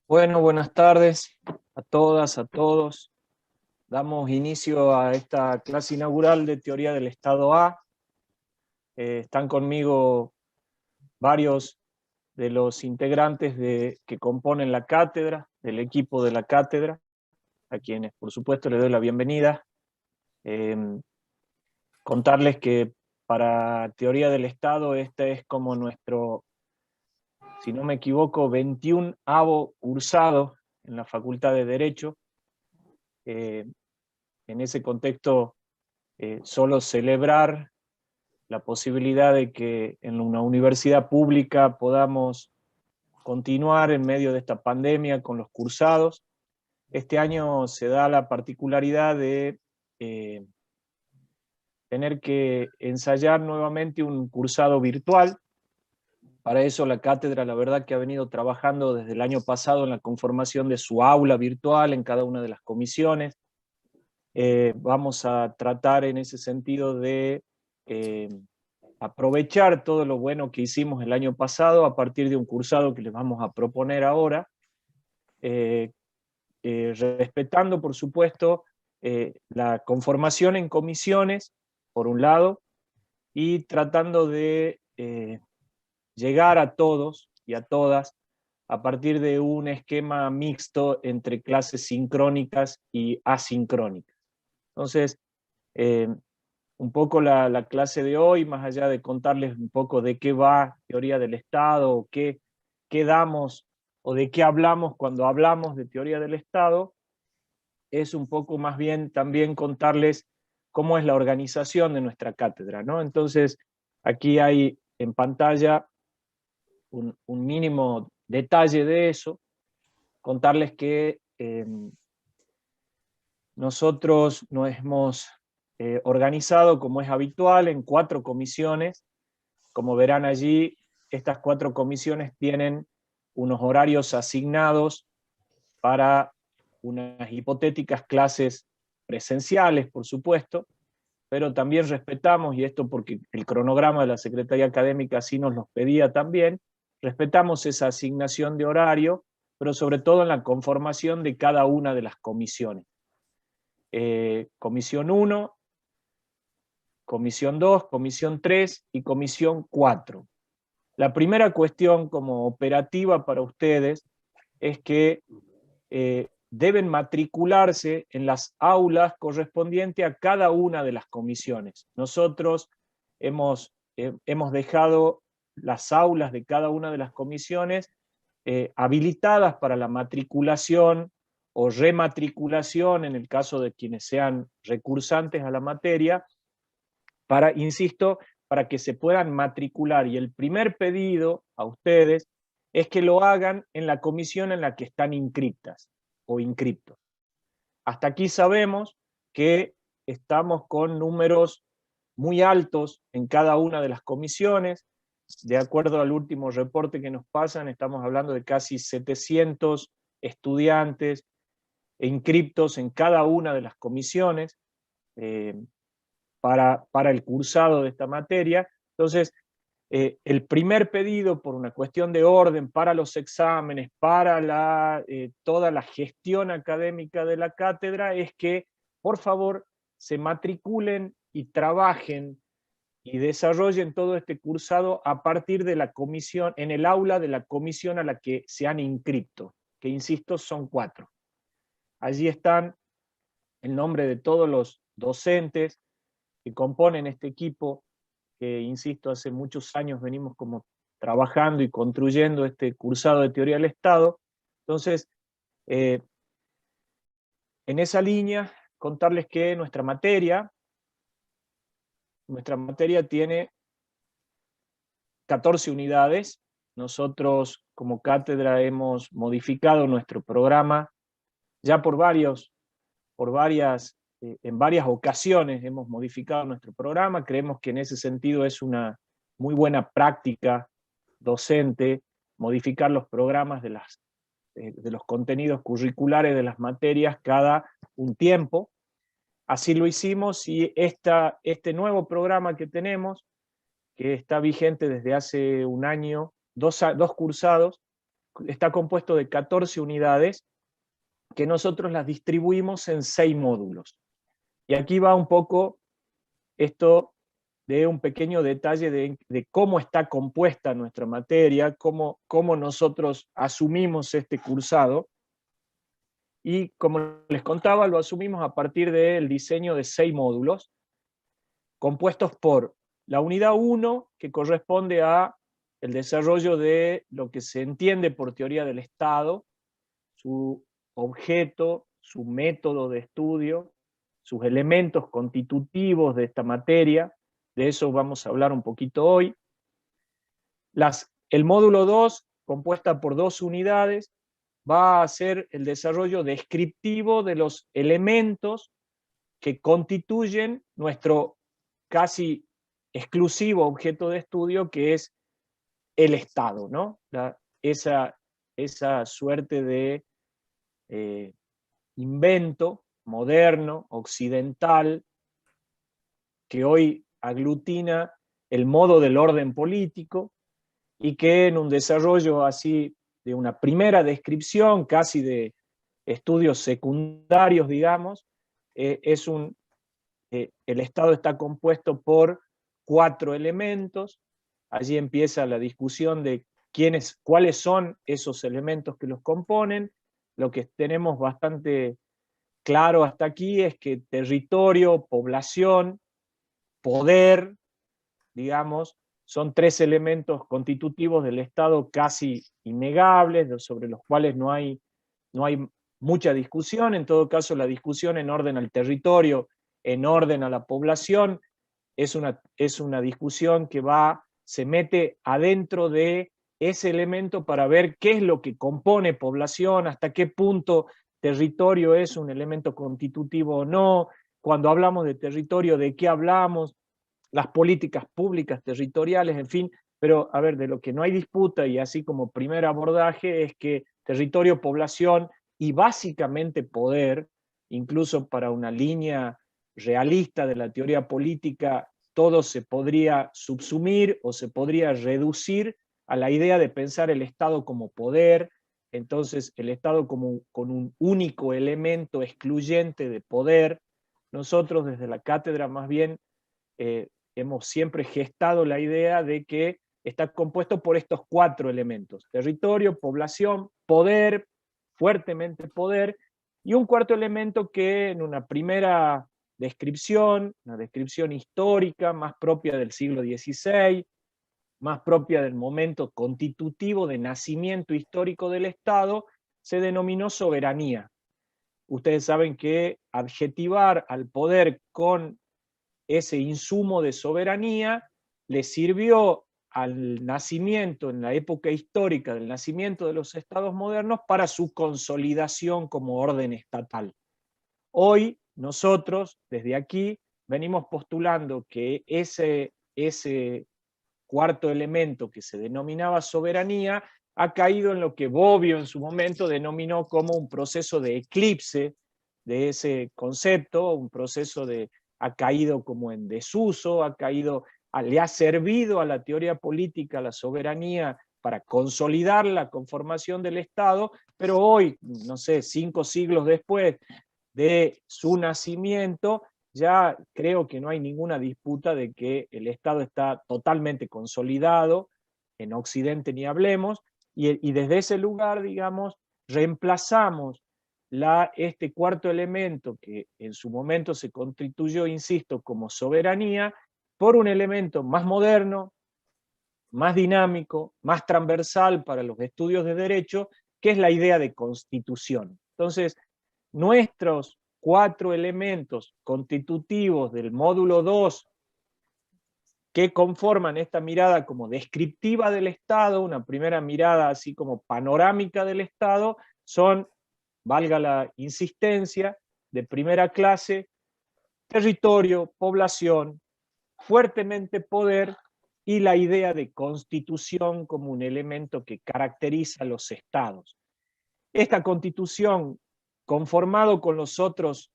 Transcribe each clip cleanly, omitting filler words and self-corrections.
Bueno, buenas tardes a todas, a todos. Damos inicio a esta clase inaugural de Teoría del Estado A. Están conmigo varios de los integrantes que componen la cátedra, del equipo de la cátedra, a quienes por supuesto les doy la bienvenida. Contarles que para Teoría del Estado este es como nuestro, si no me equivoco, 21º cursado en la Facultad de Derecho. En ese contexto, solo celebrar la posibilidad de que en una universidad pública podamos continuar en medio de esta pandemia con los cursados. Este año se da la particularidad de tener que ensayar nuevamente un cursado virtual. Para eso la cátedra, la verdad que ha venido trabajando desde el año pasado en la conformación de su aula virtual en cada una de las comisiones. Vamos a tratar en ese sentido de aprovechar todo lo bueno que hicimos el año pasado a partir de un cursado que les vamos a proponer ahora, respetando por supuesto la conformación en comisiones, por un lado, y tratando de llegar a todos y a todas a partir de un esquema mixto entre clases sincrónicas y asincrónicas. Entonces, un poco la clase de hoy, más allá de contarles un poco de qué va Teoría del Estado, o qué damos, o de qué hablamos cuando hablamos de Teoría del Estado, es un poco más bien también contarles cómo es la organización de nuestra cátedra, ¿no? Entonces, aquí hay en pantalla un mínimo detalle de eso, contarles que nosotros nos hemos organizado, como es habitual, en 4 comisiones. Como verán allí, estas 4 comisiones tienen unos horarios asignados para unas hipotéticas clases presenciales, por supuesto, pero también respetamos, y esto porque el cronograma de la Secretaría Académica así nos los pedía también, respetamos esa asignación de horario, pero sobre todo en la conformación de cada una de las comisiones. Comisión 1, Comisión 2, Comisión 3 y Comisión 4. La primera cuestión como operativa para ustedes es que deben matricularse en las aulas correspondientes a cada una de las comisiones. Nosotros hemos dejado las aulas de cada una de las comisiones habilitadas para la matriculación o rematriculación en el caso de quienes sean recursantes a la materia, para, insisto, para que se puedan matricular. Y el primer pedido a ustedes es que lo hagan en la comisión en la que están inscriptas o inscriptos. Hasta aquí sabemos que estamos con números muy altos en cada una de las comisiones. De acuerdo al último reporte que nos pasan, estamos hablando de casi 700 estudiantes inscriptos en cada una de las comisiones para el cursado de esta materia. Entonces, el primer pedido, por una cuestión de orden para los exámenes, para toda la gestión académica de la cátedra, es que, por favor, se matriculen y trabajen y desarrollen todo este cursado a partir de la comisión, en el aula de la comisión a la que se han inscrito, que insisto, son 4. Allí están el nombre de todos los docentes que componen este equipo, que insisto, hace muchos años venimos como trabajando y construyendo este cursado de Teoría del Estado. Entonces, en esa línea, contarles que nuestra materia tiene 14 unidades. Nosotros como cátedra hemos modificado nuestro programa ya en varias ocasiones hemos modificado nuestro programa. Creemos que en ese sentido es una muy buena práctica docente modificar los programas de los contenidos curriculares de las materias cada un tiempo. Así lo hicimos, y este nuevo programa que tenemos, que está vigente desde hace un año, dos cursados, está compuesto de 14 unidades que nosotros las distribuimos en 6 módulos. Y aquí va un poco esto de un pequeño detalle de cómo está compuesta nuestra materia, cómo nosotros asumimos este cursado. Y como les contaba, lo asumimos a partir del diseño de 6 módulos, compuestos por la unidad 1, que corresponde a el desarrollo de lo que se entiende por teoría del Estado, su objeto, su método de estudio, sus elementos constitutivos de esta materia. De eso vamos a hablar un poquito hoy. El módulo 2, compuesta por 2 unidades, va a ser el desarrollo descriptivo de los elementos que constituyen nuestro casi exclusivo objeto de estudio, que es el Estado, ¿no? Esa suerte de invento moderno, occidental, que hoy aglutina el modo del orden político y que en un desarrollo así de una primera descripción, casi de estudios secundarios, digamos, el Estado está compuesto por 4 elementos. Allí empieza la discusión de cuáles son esos elementos que los componen. Lo que tenemos bastante claro hasta aquí es que territorio, población, poder, digamos, son 3 elementos constitutivos del Estado casi innegables, sobre los cuales no hay mucha discusión. En todo caso, la discusión en orden al territorio, en orden a la población, es una discusión que se mete adentro de ese elemento para ver qué es lo que compone población, hasta qué punto territorio es un elemento constitutivo o no. Cuando hablamos de territorio, ¿de qué hablamos? Las políticas públicas territoriales, en fin. Pero, a ver, de lo que no hay disputa, y así como primer abordaje, es que territorio, población y básicamente poder, incluso para una línea realista de la teoría política, todo se podría subsumir o se podría reducir a la idea de pensar el Estado como poder. Entonces el Estado con un único elemento excluyente de poder. Nosotros desde la cátedra más bien hemos siempre gestado la idea de que está compuesto por estos 4 elementos: territorio, población, poder, fuertemente poder, y un cuarto elemento que en una primera descripción, una descripción histórica más propia del siglo XVI, más propia del momento constitutivo de nacimiento histórico del Estado, se denominó soberanía. Ustedes saben que adjetivar al poder con ese insumo de soberanía le sirvió al nacimiento, en la época histórica del nacimiento de los estados modernos, para su consolidación como orden estatal. Hoy nosotros, desde aquí, venimos postulando que ese cuarto elemento que se denominaba soberanía ha caído en lo que Bobbio en su momento denominó como un proceso de eclipse de ese concepto, un proceso ha caído como en desuso, le ha servido a la teoría política la soberanía para consolidar la conformación del Estado, pero hoy, no sé, 5 siglos después de su nacimiento, ya creo que no hay ninguna disputa de que el Estado está totalmente consolidado, en Occidente ni hablemos, y desde ese lugar, digamos, reemplazamos este cuarto elemento que en su momento se constituyó, insisto, como soberanía, por un elemento más moderno, más dinámico, más transversal para los estudios de derecho, que es la idea de constitución. Entonces, nuestros 4 elementos constitutivos del módulo 2 que conforman esta mirada como descriptiva del Estado, una primera mirada así como panorámica del Estado, son, valga la insistencia, de primera clase: territorio, población, fuertemente poder y la idea de constitución como un elemento que caracteriza a los estados. Esta constitución, conformado con los otros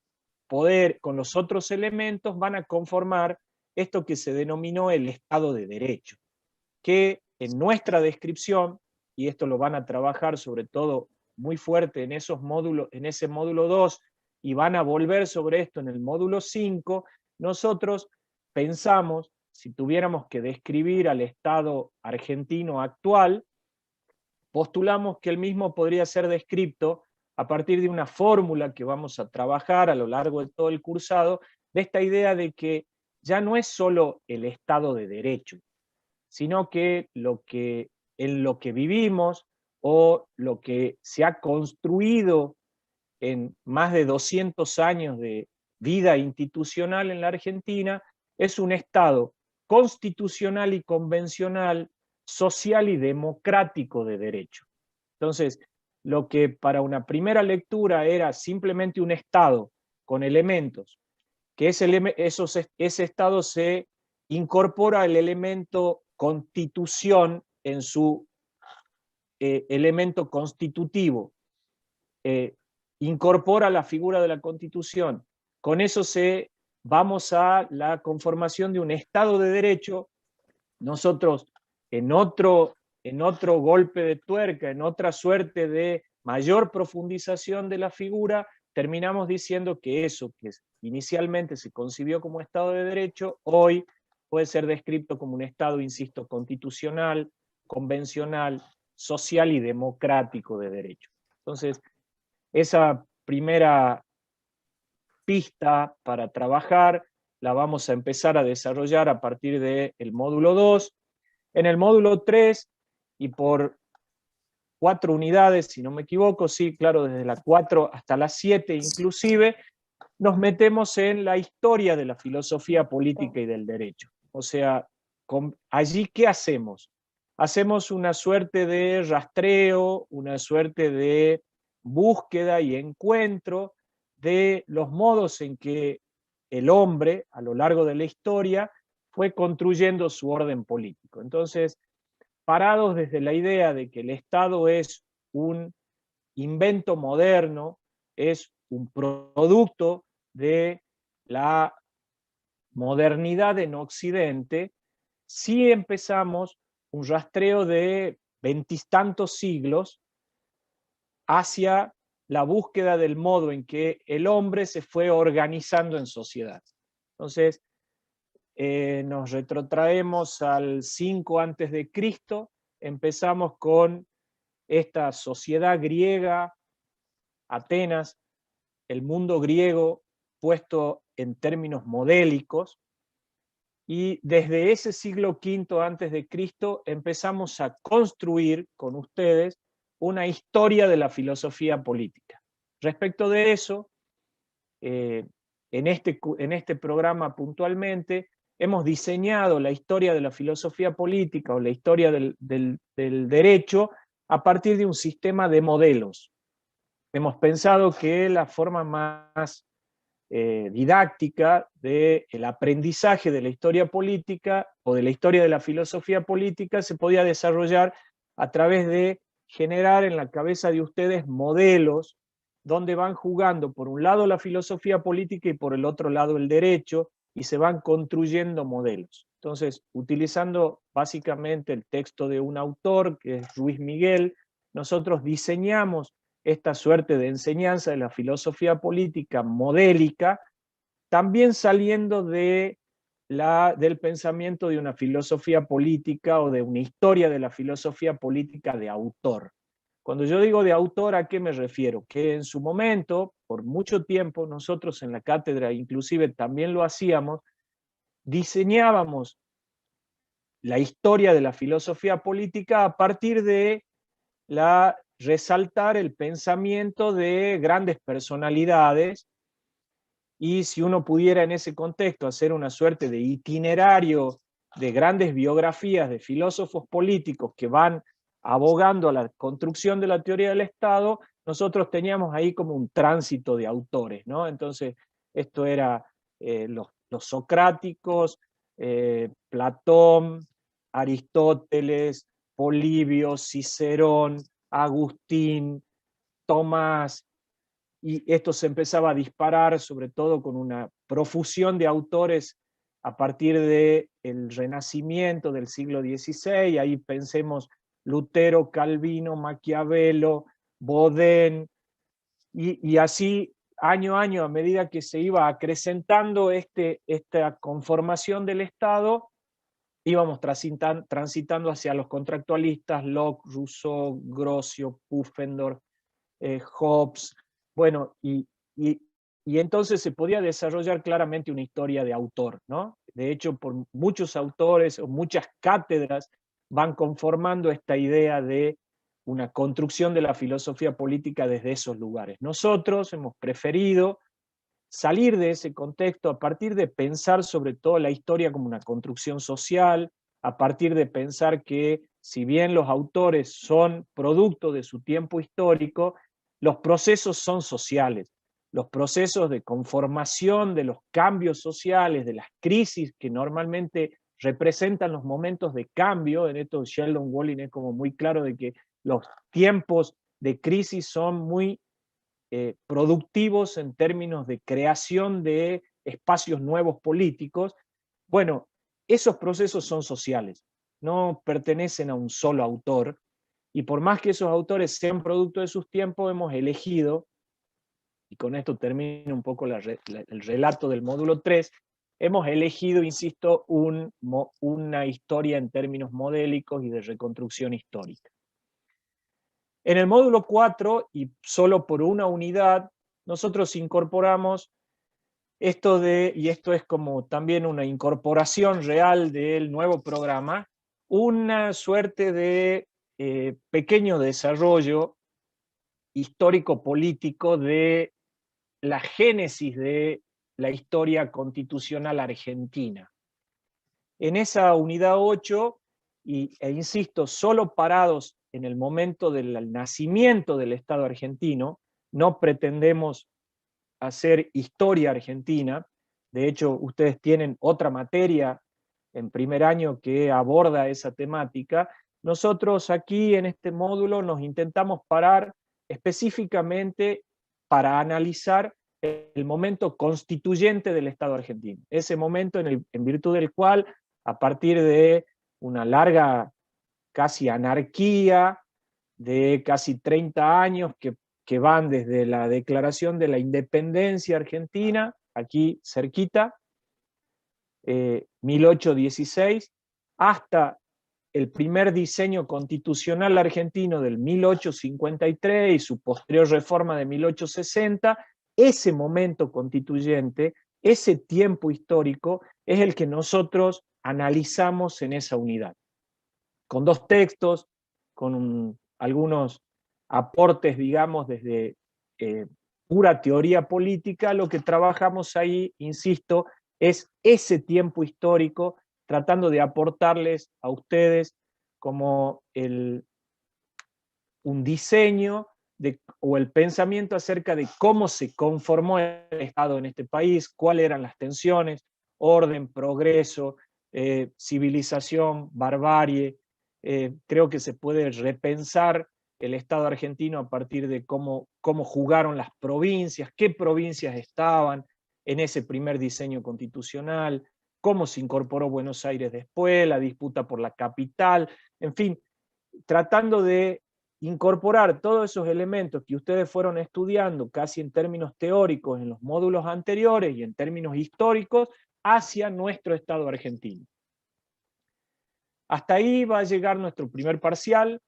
con los otros elementos, van a conformar esto que se denominó el Estado de Derecho, que en nuestra descripción y esto lo van a trabajar sobre todo muy fuerte en esos módulos, en ese módulo 2, y van a volver sobre esto en el módulo 5, nosotros pensamos, si tuviéramos que describir al Estado argentino actual, postulamos que el mismo podría ser descrito a partir de una fórmula que vamos a trabajar a lo largo de todo el cursado, de esta idea de que ya no es solo el Estado de Derecho, sino que en lo que vivimos o lo que se ha construido en más de 200 años de vida institucional en la Argentina es un Estado constitucional y convencional, social y democrático de derecho. Entonces, lo que para una primera lectura era simplemente un Estado con elementos, que ese Estado se incorpora el elemento constitución en su elemento constitutivo, incorpora la figura de la Constitución. Con eso vamos a la conformación de un Estado de Derecho. Nosotros, en otro golpe de tuerca, en otra suerte de mayor profundización de la figura, terminamos diciendo que eso que inicialmente se concibió como Estado de Derecho, hoy puede ser descrito como un Estado, insisto, constitucional, convencional, social y democrático de derecho. Entonces, esa primera pista para trabajar la vamos a empezar a desarrollar a partir del módulo 2. En el módulo 3, y por 4 unidades, si no me equivoco, sí, claro, desde la 4 hasta la 7 inclusive, nos metemos en la historia de la filosofía política y del derecho. O sea, allí, ¿qué hacemos? Hacemos una suerte de rastreo, una suerte de búsqueda y encuentro de los modos en que el hombre, a lo largo de la historia, fue construyendo su orden político. Entonces, parados desde la idea de que el Estado es un invento moderno, es un producto de la modernidad en Occidente, sí empezamos un rastreo de veintitantos siglos hacia la búsqueda del modo en que el hombre se fue organizando en sociedad. Entonces, nos retrotraemos al 5 antes de Cristo, empezamos con esta sociedad griega, Atenas, el mundo griego puesto en términos modélicos, y desde ese siglo V antes de Cristo empezamos a construir con ustedes una historia de la filosofía política. Respecto de eso, en este programa puntualmente, hemos diseñado la historia de la filosofía política o la historia del derecho a partir de un sistema de modelos. Hemos pensado que la forma más didáctica del aprendizaje de la historia política o de la historia de la filosofía política se podía desarrollar a través de generar en la cabeza de ustedes modelos donde van jugando por un lado la filosofía política y por el otro lado el derecho, y se van construyendo modelos. Entonces, utilizando básicamente el texto de un autor, que es Ruiz Miguel, nosotros diseñamos esta suerte de enseñanza de la filosofía política modélica, también saliendo del pensamiento de una filosofía política o de una historia de la filosofía política de autor. Cuando yo digo de autor, ¿a qué me refiero? Que en su momento, por mucho tiempo, nosotros en la cátedra inclusive también lo hacíamos, diseñábamos la historia de la filosofía política a partir de resaltar el pensamiento de grandes personalidades, y si uno pudiera en ese contexto hacer una suerte de itinerario de grandes biografías de filósofos políticos que van abogando a la construcción de la teoría del Estado, nosotros teníamos ahí como un tránsito de autores, ¿no? Entonces, esto era los socráticos, Platón, Aristóteles, Polibio, Cicerón, Agustín, Tomás, y esto se empezaba a disparar sobre todo con una profusión de autores a partir del Renacimiento del siglo XVI, ahí pensemos Lutero, Calvino, Maquiavelo, Bodin, y así año a año, a medida que se iba acrecentando esta conformación del Estado, íbamos transitando hacia los contractualistas, Locke, Rousseau, Grocio, Pufendorf, Hobbes, bueno, y entonces se podía desarrollar claramente una historia de autor, ¿no? De hecho, por muchos autores o muchas cátedras van conformando esta idea de una construcción de la filosofía política desde esos lugares. Nosotros hemos preferido salir de ese contexto a partir de pensar sobre todo la historia como una construcción social, a partir de pensar que si bien los autores son producto de su tiempo histórico, los procesos son sociales. Los procesos de conformación de los cambios sociales, de las crisis que normalmente representan los momentos de cambio, en esto Sheldon Walling es como muy claro de que los tiempos de crisis son muy productivos en términos de creación de espacios nuevos políticos. Bueno, esos procesos son sociales, no pertenecen a un solo autor, y por más que esos autores sean producto de sus tiempos, hemos elegido, y con esto termina un poco el relato del módulo 3, hemos elegido, insisto, una historia en términos modélicos y de reconstrucción histórica. En el módulo 4, y solo por una unidad, nosotros incorporamos esto y esto es como también una incorporación real del nuevo programa, una suerte de pequeño desarrollo histórico-político de la génesis de la historia constitucional argentina. En esa unidad 8, e insisto, solo parados en el momento del nacimiento del Estado argentino, no pretendemos hacer historia argentina. De hecho, ustedes tienen otra materia en primer año que aborda esa temática. Nosotros aquí en este módulo nos intentamos parar específicamente para analizar el momento constituyente del Estado argentino. Ese momento en virtud del cual, a partir de una larga casi anarquía, de casi 30 años que van desde la declaración de la independencia argentina, aquí cerquita, 1816, hasta el primer diseño constitucional argentino del 1853 y su posterior reforma de 1860, ese momento constituyente, ese tiempo histórico, es el que nosotros analizamos en esa unidad. Con dos textos, con algunos aportes, digamos, desde pura teoría política, lo que trabajamos ahí, insisto, es ese tiempo histórico, tratando de aportarles a ustedes como un diseño o el pensamiento acerca de cómo se conformó el Estado en este país, cuáles eran las tensiones, orden, progreso, civilización, barbarie. Creo que se puede repensar el Estado argentino a partir de cómo jugaron las provincias, qué provincias estaban en ese primer diseño constitucional, cómo se incorporó Buenos Aires después, la disputa por la capital, en fin, tratando de incorporar todos esos elementos que ustedes fueron estudiando casi en términos teóricos en los módulos anteriores y en términos históricos hacia nuestro Estado argentino. Hasta ahí va a llegar nuestro primer parcial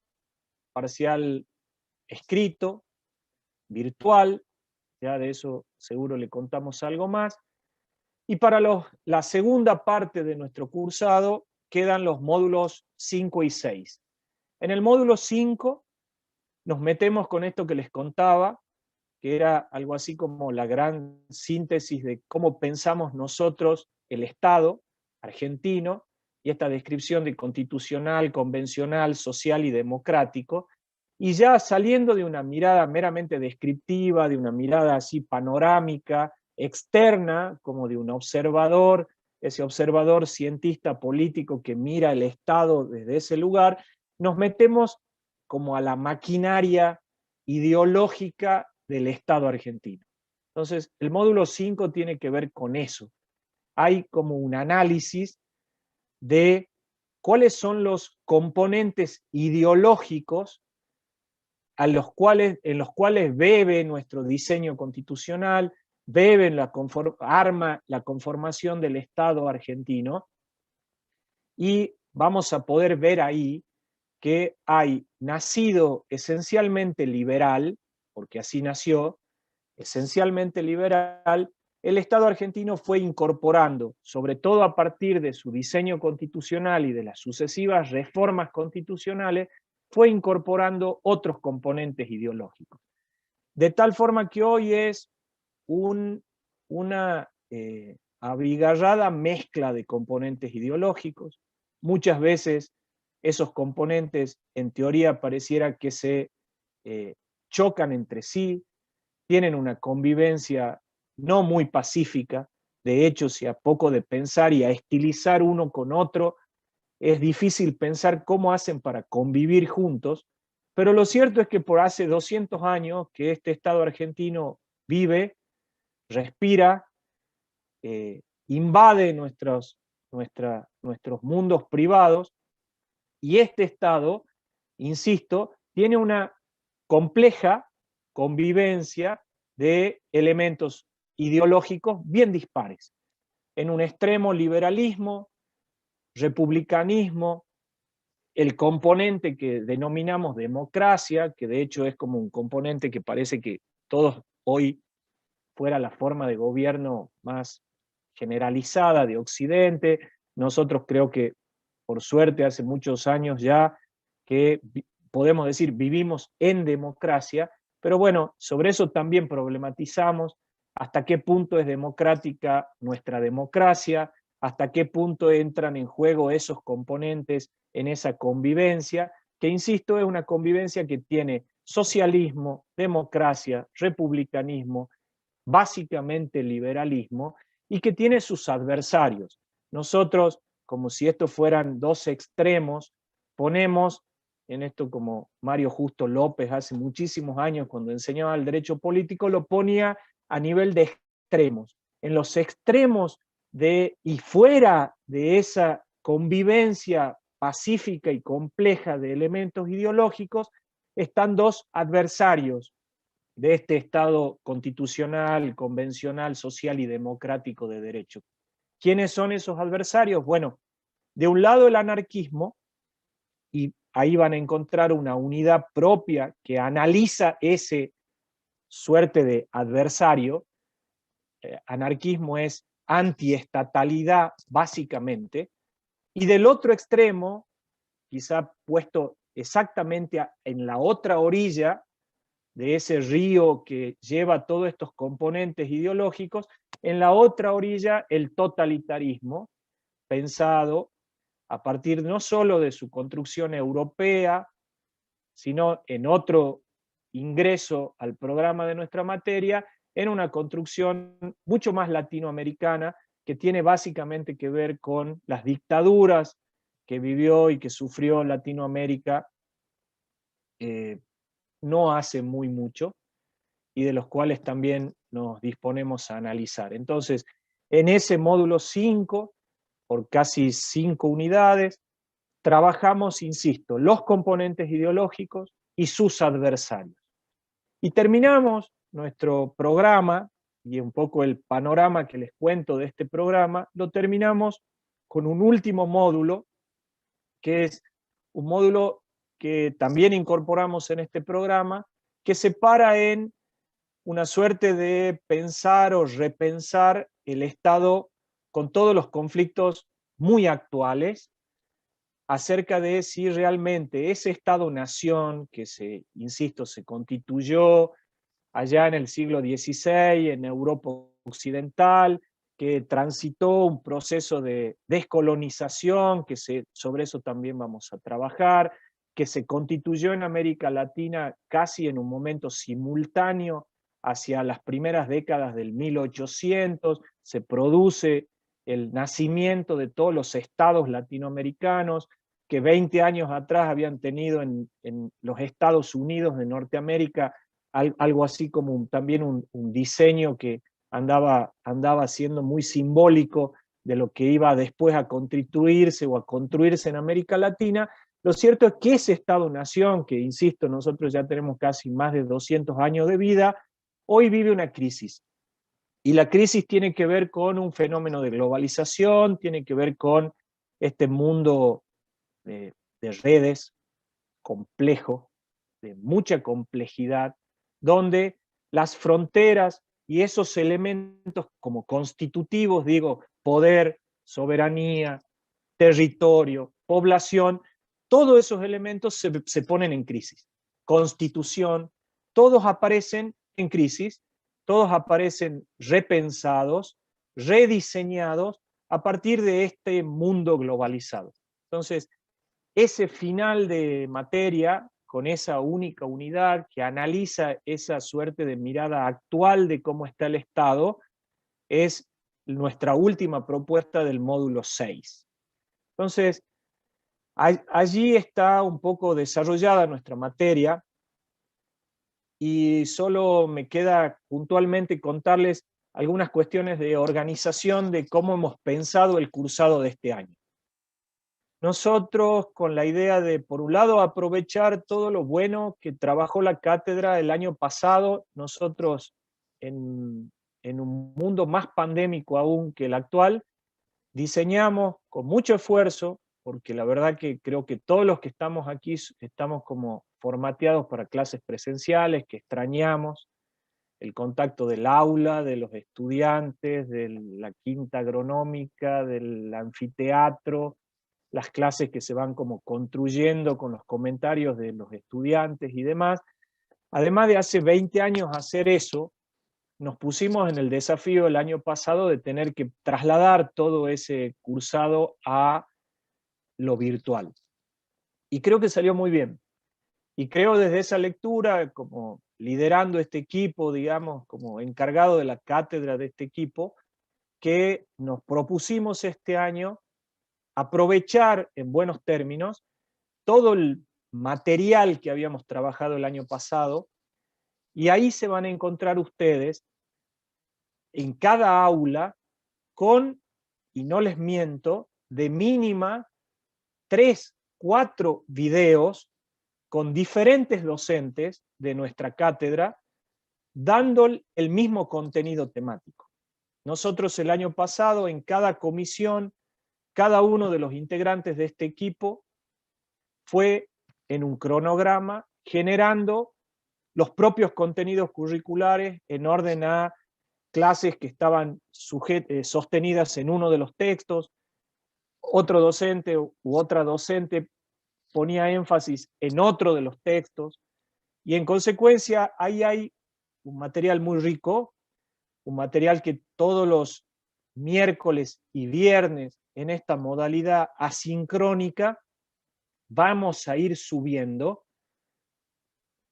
escrito, virtual, ya de eso seguro le contamos algo más. Y para la segunda parte de nuestro cursado quedan los módulos 5 y 6. En el módulo 5 nos metemos con esto que les contaba, que era algo así como la gran síntesis de cómo pensamos nosotros el Estado argentino, y esta descripción de constitucional, convencional, social y democrático, y ya saliendo de una mirada meramente descriptiva, de una mirada así panorámica, externa, como de un observador, ese observador cientista político que mira el Estado desde ese lugar, nos metemos como a la maquinaria ideológica del Estado argentino. Entonces, el módulo 5 tiene que ver con eso. Hay como un análisis de cuáles son los componentes ideológicos en los cuales bebe nuestro diseño constitucional, bebe arma la conformación del Estado argentino, y vamos a poder ver ahí que hay nacido esencialmente liberal, porque así nació, esencialmente liberal, el Estado argentino fue incorporando, sobre todo a partir de su diseño constitucional y de las sucesivas reformas constitucionales, fue incorporando otros componentes ideológicos. De tal forma que hoy es una abigarrada mezcla de componentes ideológicos. Muchas veces esos componentes, en teoría, pareciera que se chocan entre sí, tienen una convivencia no muy pacífica. De hecho, si a poco de pensar y a estilizar uno con otro, es difícil pensar cómo hacen para convivir juntos, pero lo cierto es que por hace 200 años que este Estado argentino vive, respira, invade nuestros mundos privados, y este Estado, insisto, tiene una compleja convivencia de elementos ideológicos bien dispares. En un extremo, liberalismo, republicanismo, el componente que denominamos democracia, que de hecho es como un componente que parece que todos hoy fuera la forma de gobierno más generalizada de Occidente. Nosotros creo que, por suerte, hace muchos años ya que podemos decir vivimos en democracia, pero bueno, sobre eso también problematizamos hasta qué punto es democrática nuestra democracia, hasta qué punto entran en juego esos componentes en esa convivencia, que insisto, es una convivencia que tiene socialismo, democracia, republicanismo, básicamente liberalismo, y que tiene sus adversarios. Nosotros, como si estos fueran dos extremos, ponemos en esto, como Mario Justo López hace muchísimos años cuando enseñaba el derecho político, lo ponía a nivel de extremos. En los extremos y fuera de esa convivencia pacífica y compleja de elementos ideológicos, están dos adversarios de este Estado constitucional, convencional, social y democrático de derecho. ¿Quiénes son esos adversarios? Bueno, de un lado el anarquismo, y ahí van a encontrar una unidad propia que analiza ese suerte de adversario. Anarquismo es antiestatalidad, básicamente, y del otro extremo, quizá puesto exactamente en la otra orilla de ese río que lleva todos estos componentes ideológicos, en la otra orilla el totalitarismo, pensado a partir no solo de su construcción europea, sino en otro ingreso al programa de nuestra materia, en una construcción mucho más latinoamericana, que tiene básicamente que ver con las dictaduras que vivió y que sufrió Latinoamérica no hace muy mucho, y de los cuales también nos disponemos a analizar. Entonces, en ese módulo 5, por casi 5 unidades, trabajamos, insisto, los componentes ideológicos y sus adversarios. Y terminamos nuestro programa, y un poco el panorama que les cuento de este programa, lo terminamos con un último módulo, que es un módulo que también incorporamos en este programa, que se para en una suerte de pensar o repensar el Estado con todos los conflictos muy actuales, acerca de si realmente ese Estado-nación que insisto, se constituyó allá en el siglo XVI en Europa Occidental, que transitó un proceso de descolonización, sobre eso también vamos a trabajar, que se constituyó en América Latina casi en un momento simultáneo hacia las primeras décadas del 1800, se produce el nacimiento de todos los estados latinoamericanos, que 20 años atrás habían tenido en los Estados Unidos de Norteamérica algo así como también un diseño que andaba siendo muy simbólico de lo que iba después a constituirse o a construirse en América Latina, lo cierto es que ese Estado-nación, que insisto, nosotros ya tenemos casi más de 200 años de vida, hoy vive una crisis. Y la crisis tiene que ver con un fenómeno de globalización, tiene que ver con este mundo de redes complejo, de mucha complejidad, donde las fronteras y esos elementos como constitutivos, digo, poder, soberanía, territorio, población, todos esos elementos se ponen en crisis. Constitución, todos aparecen en crisis, todos aparecen repensados, rediseñados a partir de este mundo globalizado. Entonces, ese final de materia, con esa única unidad que analiza esa suerte de mirada actual de cómo está el Estado, es nuestra última propuesta del módulo 6. Entonces, allí está un poco desarrollada nuestra materia y solo me queda puntualmente contarles algunas cuestiones de organización de cómo hemos pensado el cursado de este año. Nosotros con la idea de, por un lado, aprovechar todo lo bueno que trabajó la cátedra el año pasado, nosotros en un mundo más pandémico aún que el actual, diseñamos con mucho esfuerzo, porque la verdad que creo que todos los que estamos aquí estamos como formateados para clases presenciales, que extrañamos el contacto del aula, de los estudiantes, de la quinta agronómica, del anfiteatro, las clases que se van como construyendo con los comentarios de los estudiantes y demás. Además de hace 20 años hacer eso, nos pusimos en el desafío el año pasado de tener que trasladar todo ese cursado a lo virtual. Y creo que salió muy bien. Y creo desde esa lectura, como liderando este equipo, digamos, como encargado de la cátedra de este equipo, que nos propusimos este año aprovechar en buenos términos todo el material que habíamos trabajado el año pasado, y ahí se van a encontrar ustedes en cada aula con, y no les miento, de mínima 3, 4 videos con diferentes docentes de nuestra cátedra dando el mismo contenido temático. Nosotros el año pasado en cada comisión, cada uno de los integrantes de este equipo fue en un cronograma generando los propios contenidos curriculares en orden a clases que estaban sostenidas en uno de los textos, otro docente u otra docente ponía énfasis en otro de los textos, y en consecuencia ahí hay un material muy rico, un material que todos los miércoles y viernes en esta modalidad asincrónica vamos a ir subiendo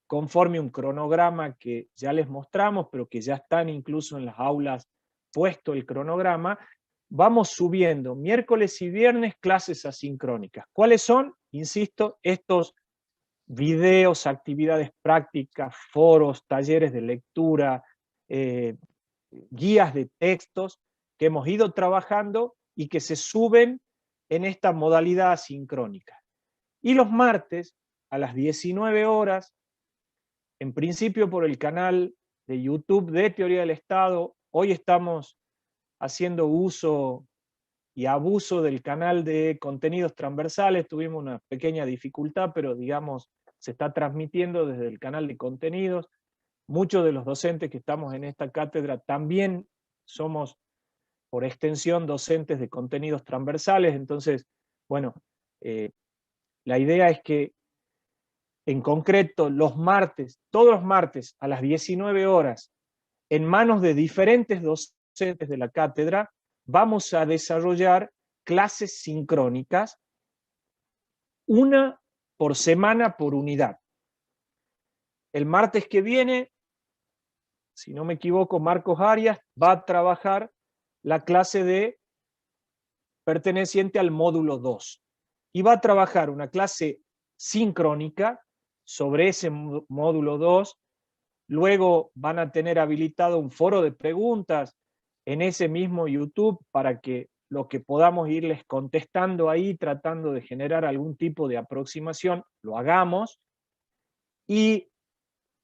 conforme un cronograma que ya les mostramos, pero que ya están incluso en las aulas puesto el cronograma. Vamos subiendo miércoles y viernes clases asincrónicas. ¿Cuáles son? Insisto, estos videos, actividades prácticas, foros, talleres de lectura, guías de textos que hemos ido trabajando y que se suben en esta modalidad asincrónica. Y los martes a las 19 horas, en principio por el canal de YouTube de Teoría del Estado, hoy estamos haciendo uso y abuso del canal de contenidos transversales, tuvimos una pequeña dificultad, pero digamos, se está transmitiendo desde el canal de contenidos. Muchos de los docentes que estamos en esta cátedra también somos, por extensión, docentes de contenidos transversales, entonces, bueno, la idea es que en concreto los martes, todos los martes a las 19 horas, en manos de diferentes docentes de la cátedra, vamos a desarrollar clases sincrónicas, una por semana por unidad. El martes que viene, si no me equivoco, Marcos Arias va a trabajar la clase de perteneciente al módulo 2 y va a trabajar una clase sincrónica sobre ese módulo 2. Luego van a tener habilitado un foro de preguntas en ese mismo YouTube para que lo que podamos irles contestando ahí, tratando de generar algún tipo de aproximación, lo hagamos. Y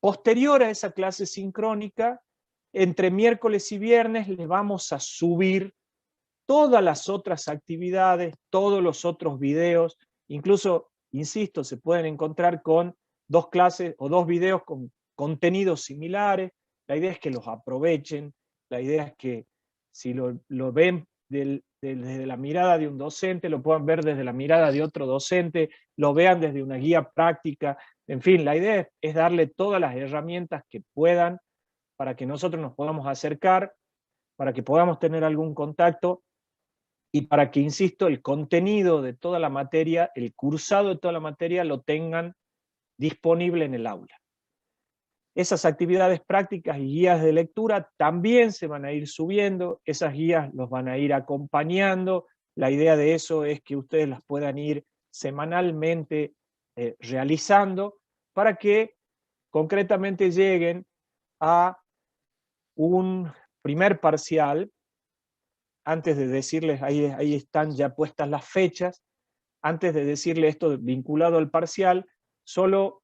posterior a esa clase sincrónica, entre miércoles y viernes les vamos a subir todas las otras actividades, todos los otros videos, incluso, insisto, se pueden encontrar con 2 clases o 2 videos con contenidos similares. La idea es que los aprovechen, la idea es que si lo ven desde la mirada de un docente, lo puedan ver desde la mirada de otro docente, lo vean desde una guía práctica. En fin, la idea es darle todas las herramientas que puedan para que nosotros nos podamos acercar, para que podamos tener algún contacto y para que, insisto, el contenido de toda la materia, el cursado de toda la materia, lo tengan disponible en el aula. Esas actividades prácticas y guías de lectura también se van a ir subiendo, esas guías los van a ir acompañando. La idea de eso es que ustedes las puedan ir semanalmente realizando para que concretamente lleguen a un primer parcial. Antes de decirles, ahí están ya puestas las fechas, antes de decirle esto vinculado al parcial, solo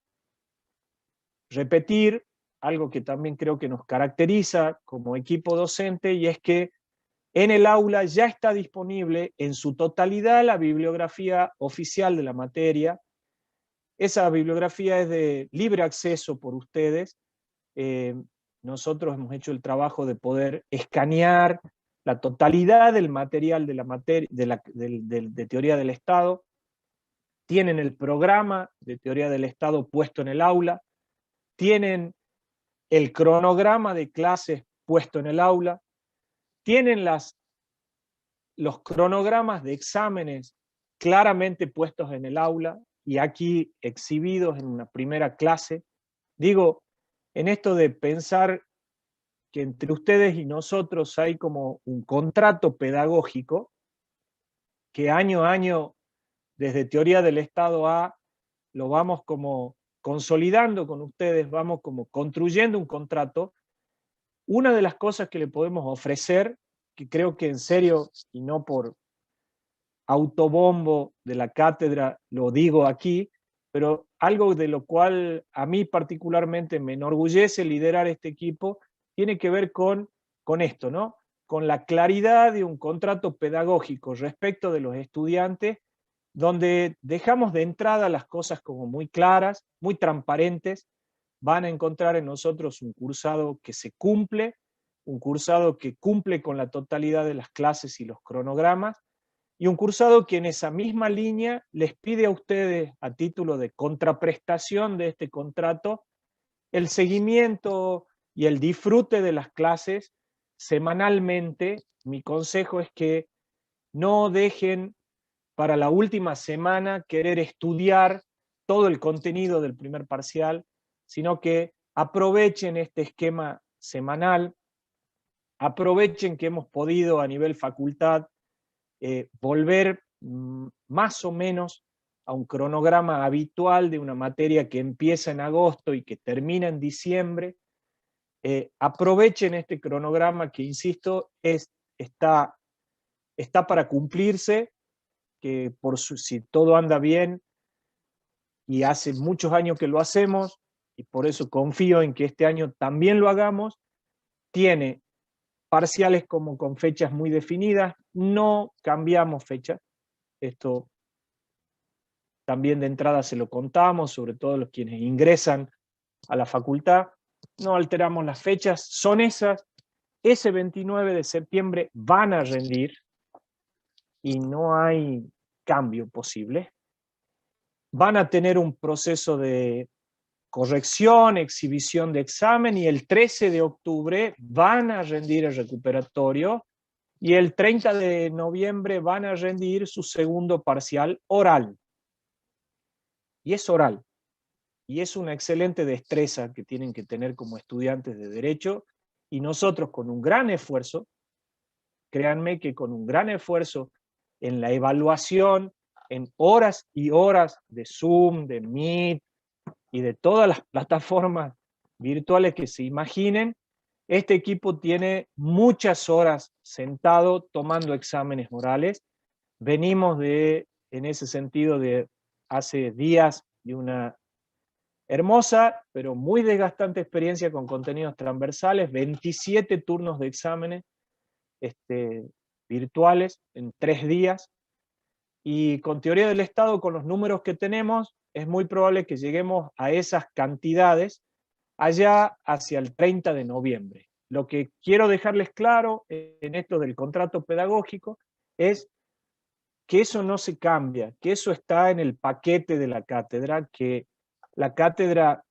repetir algo que también creo que nos caracteriza como equipo docente, y es que en el aula ya está disponible en su totalidad la bibliografía oficial de la materia. Esa bibliografía es de libre acceso por ustedes. Nosotros hemos hecho el trabajo de poder escanear la totalidad del material de la materia, de teoría del Estado. Tienen el programa de teoría del Estado puesto en el aula, tienen el cronograma de clases puesto en el aula, tienen los cronogramas de exámenes claramente puestos en el aula y aquí exhibidos en una primera clase. Digo, en esto de pensar que entre ustedes y nosotros hay como un contrato pedagógico que año a año, desde teoría del Estado A, lo vamos como consolidando con ustedes, vamos como construyendo un contrato. Una de las cosas que le podemos ofrecer, que creo que en serio, y no por autobombo de la cátedra lo digo aquí, pero algo de lo cual a mí particularmente me enorgullece liderar este equipo, tiene que ver con esto, ¿no? Con la claridad de un contrato pedagógico respecto de los estudiantes, donde dejamos de entrada las cosas como muy claras, muy transparentes. Van a encontrar en nosotros un cursado que se cumple, un cursado que cumple con la totalidad de las clases y los cronogramas, y un cursado que en esa misma línea les pide a ustedes, a título de contraprestación de este contrato, el seguimiento y el disfrute de las clases semanalmente. Mi consejo es que no dejen para la última semana querer estudiar todo el contenido del primer parcial, sino que aprovechen este esquema semanal, aprovechen que hemos podido a nivel facultad volver más o menos a un cronograma habitual de una materia que empieza en agosto y que termina en diciembre. Aprovechen este cronograma que, insisto, está para cumplirse, que si todo anda bien, y hace muchos años que lo hacemos, y por eso confío en que este año también lo hagamos, tiene parciales como con fechas muy definidas, no cambiamos fechas, esto también de entrada se lo contamos, sobre todo los quienes ingresan a la facultad, no alteramos las fechas, son esas. Ese 29 de septiembre van a rendir y no hay cambio posible. Van a tener un proceso de corrección, exhibición de examen, y el 13 de octubre van a rendir el recuperatorio, y el 30 de noviembre van a rendir su segundo parcial oral. Y es oral. Y es una excelente destreza que tienen que tener como estudiantes de Derecho, y nosotros con un gran esfuerzo, créanme que con un gran esfuerzo en la evaluación, en horas y horas de Zoom, de Meet y de todas las plataformas virtuales que se imaginen, Este equipo tiene muchas horas sentado tomando exámenes orales. Venimos en ese sentido, de hace días de una hermosa, pero muy desgastante experiencia con contenidos transversales, 27 turnos de exámenes virtuales en 3 días, y con teoría del Estado, con los números que tenemos, es muy probable que lleguemos a esas cantidades allá hacia el 30 de noviembre. Lo que quiero dejarles claro en esto del contrato pedagógico es que eso no se cambia, que eso está en el paquete de la cátedra, que la cátedra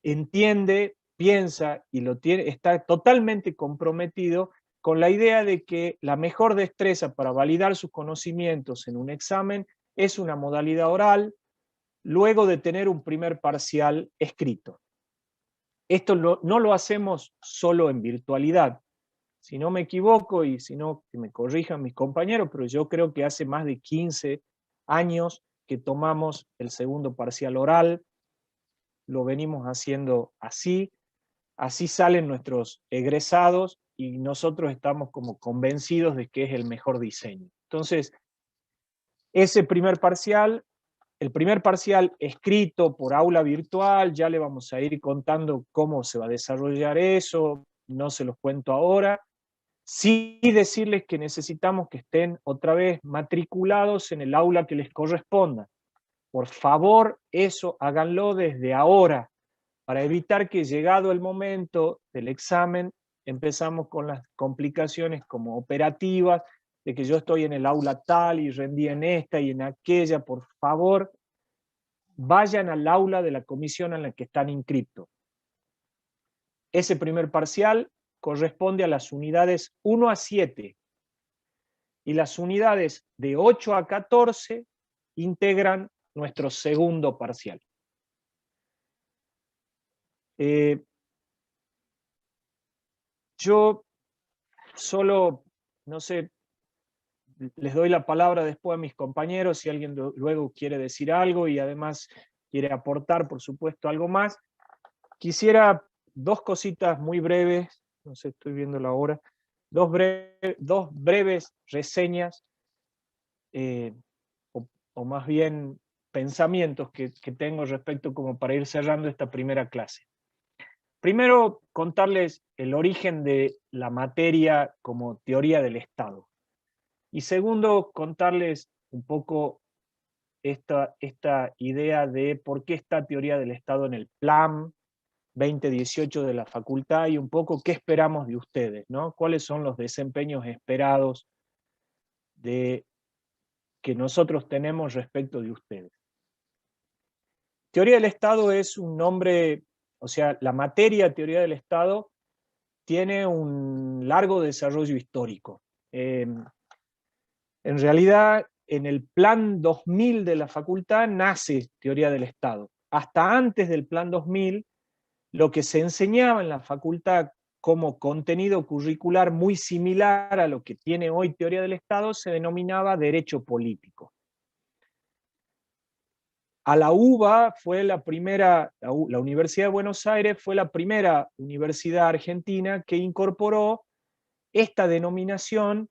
entiende, piensa y está totalmente comprometido con la idea de que la mejor destreza para validar sus conocimientos en un examen es una modalidad oral, luego de tener un primer parcial escrito. Esto no lo hacemos solo en virtualidad. Si no me equivoco, y si no, que me corrijan mis compañeros, pero yo creo que hace más de 15 años que tomamos el segundo parcial oral, lo venimos haciendo así salen nuestros egresados y nosotros estamos como convencidos de que es el mejor diseño. Entonces, ese primer parcial, el primer parcial escrito por aula virtual, ya le vamos a ir contando cómo se va a desarrollar eso, no se los cuento ahora. Sí decirles que necesitamos que estén otra vez matriculados en el aula que les corresponda. Por favor, eso háganlo desde ahora, para evitar que llegado el momento del examen empezamos con las complicaciones como operativas, de que yo estoy en el aula tal y rendí en esta y en aquella. Por favor, vayan al aula de la comisión en la que están inscritos. Ese primer parcial corresponde a las unidades 1 a 7 y las unidades de 8 a 14 integran nuestro segundo parcial. Yo solo, no sé, les doy la palabra después a mis compañeros si alguien luego quiere decir algo y además quiere aportar, por supuesto, algo más. Quisiera 2 cositas muy breves, no sé, estoy viendo la hora, 2 breves reseñas, o más bien pensamientos que tengo respecto, como para ir cerrando esta primera clase. Primero, contarles el origen de la materia como teoría del Estado. Y segundo, contarles un poco esta idea de por qué está teoría del Estado en el plan 2018 de la facultad y un poco qué esperamos de ustedes, ¿no? ¿Cuáles son los desempeños esperados que nosotros tenemos respecto de ustedes? Teoría del Estado es un nombre, o sea, la materia teoría del Estado tiene un largo desarrollo histórico. En realidad, en el plan 2000 de la facultad nace teoría del Estado. Hasta antes del plan 2000, lo que se enseñaba en la facultad como contenido curricular muy similar a lo que tiene hoy teoría del Estado se denominaba derecho político. A la UBA fue la Universidad de Buenos Aires fue la primera universidad argentina que incorporó esta denominación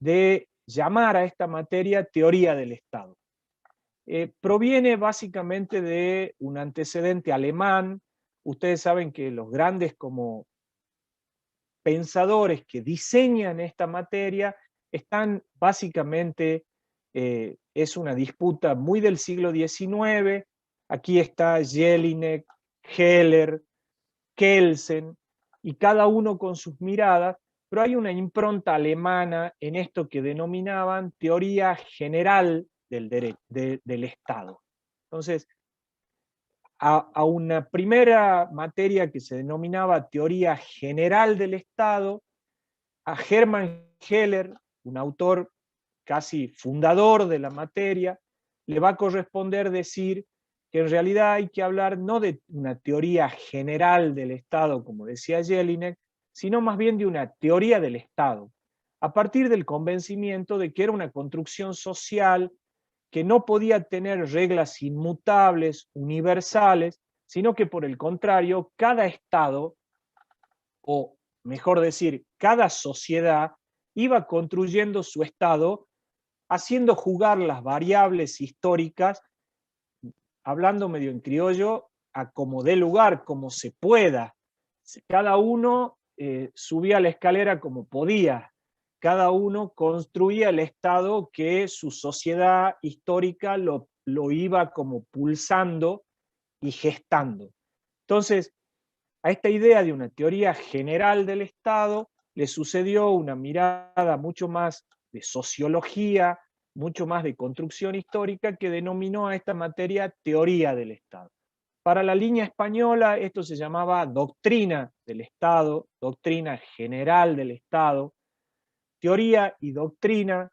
de llamar a esta materia teoría del Estado. Proviene básicamente de un antecedente alemán. Ustedes saben que los grandes como pensadores que diseñan esta materia están básicamente, es una disputa muy del siglo XIX. Aquí está Jelinek, Heller, Kelsen, y cada uno con sus miradas, pero hay una impronta alemana en esto que denominaban teoría general del Estado. Entonces, a una primera materia que se denominaba teoría general del Estado, a Hermann Heller, un autor casi fundador de la materia, le va a corresponder decir que en realidad hay que hablar no de una teoría general del Estado, como decía Jelinek, sino más bien de una teoría del Estado, a partir del convencimiento de que era una construcción social que no podía tener reglas inmutables, universales, sino que por el contrario, cada Estado, o mejor decir, cada sociedad iba construyendo su Estado haciendo jugar las variables históricas, hablando medio en criollo, a como dé lugar, como se pueda. Cada uno subía la escalera como podía, cada uno construía el Estado que su sociedad histórica lo iba como pulsando y gestando. Entonces, a esta idea de una teoría general del Estado le sucedió una mirada mucho más de sociología, mucho más de construcción histórica, que denominó a esta materia teoría del Estado. Para la línea española esto se llamaba doctrina del Estado, doctrina general del Estado, teoría y doctrina,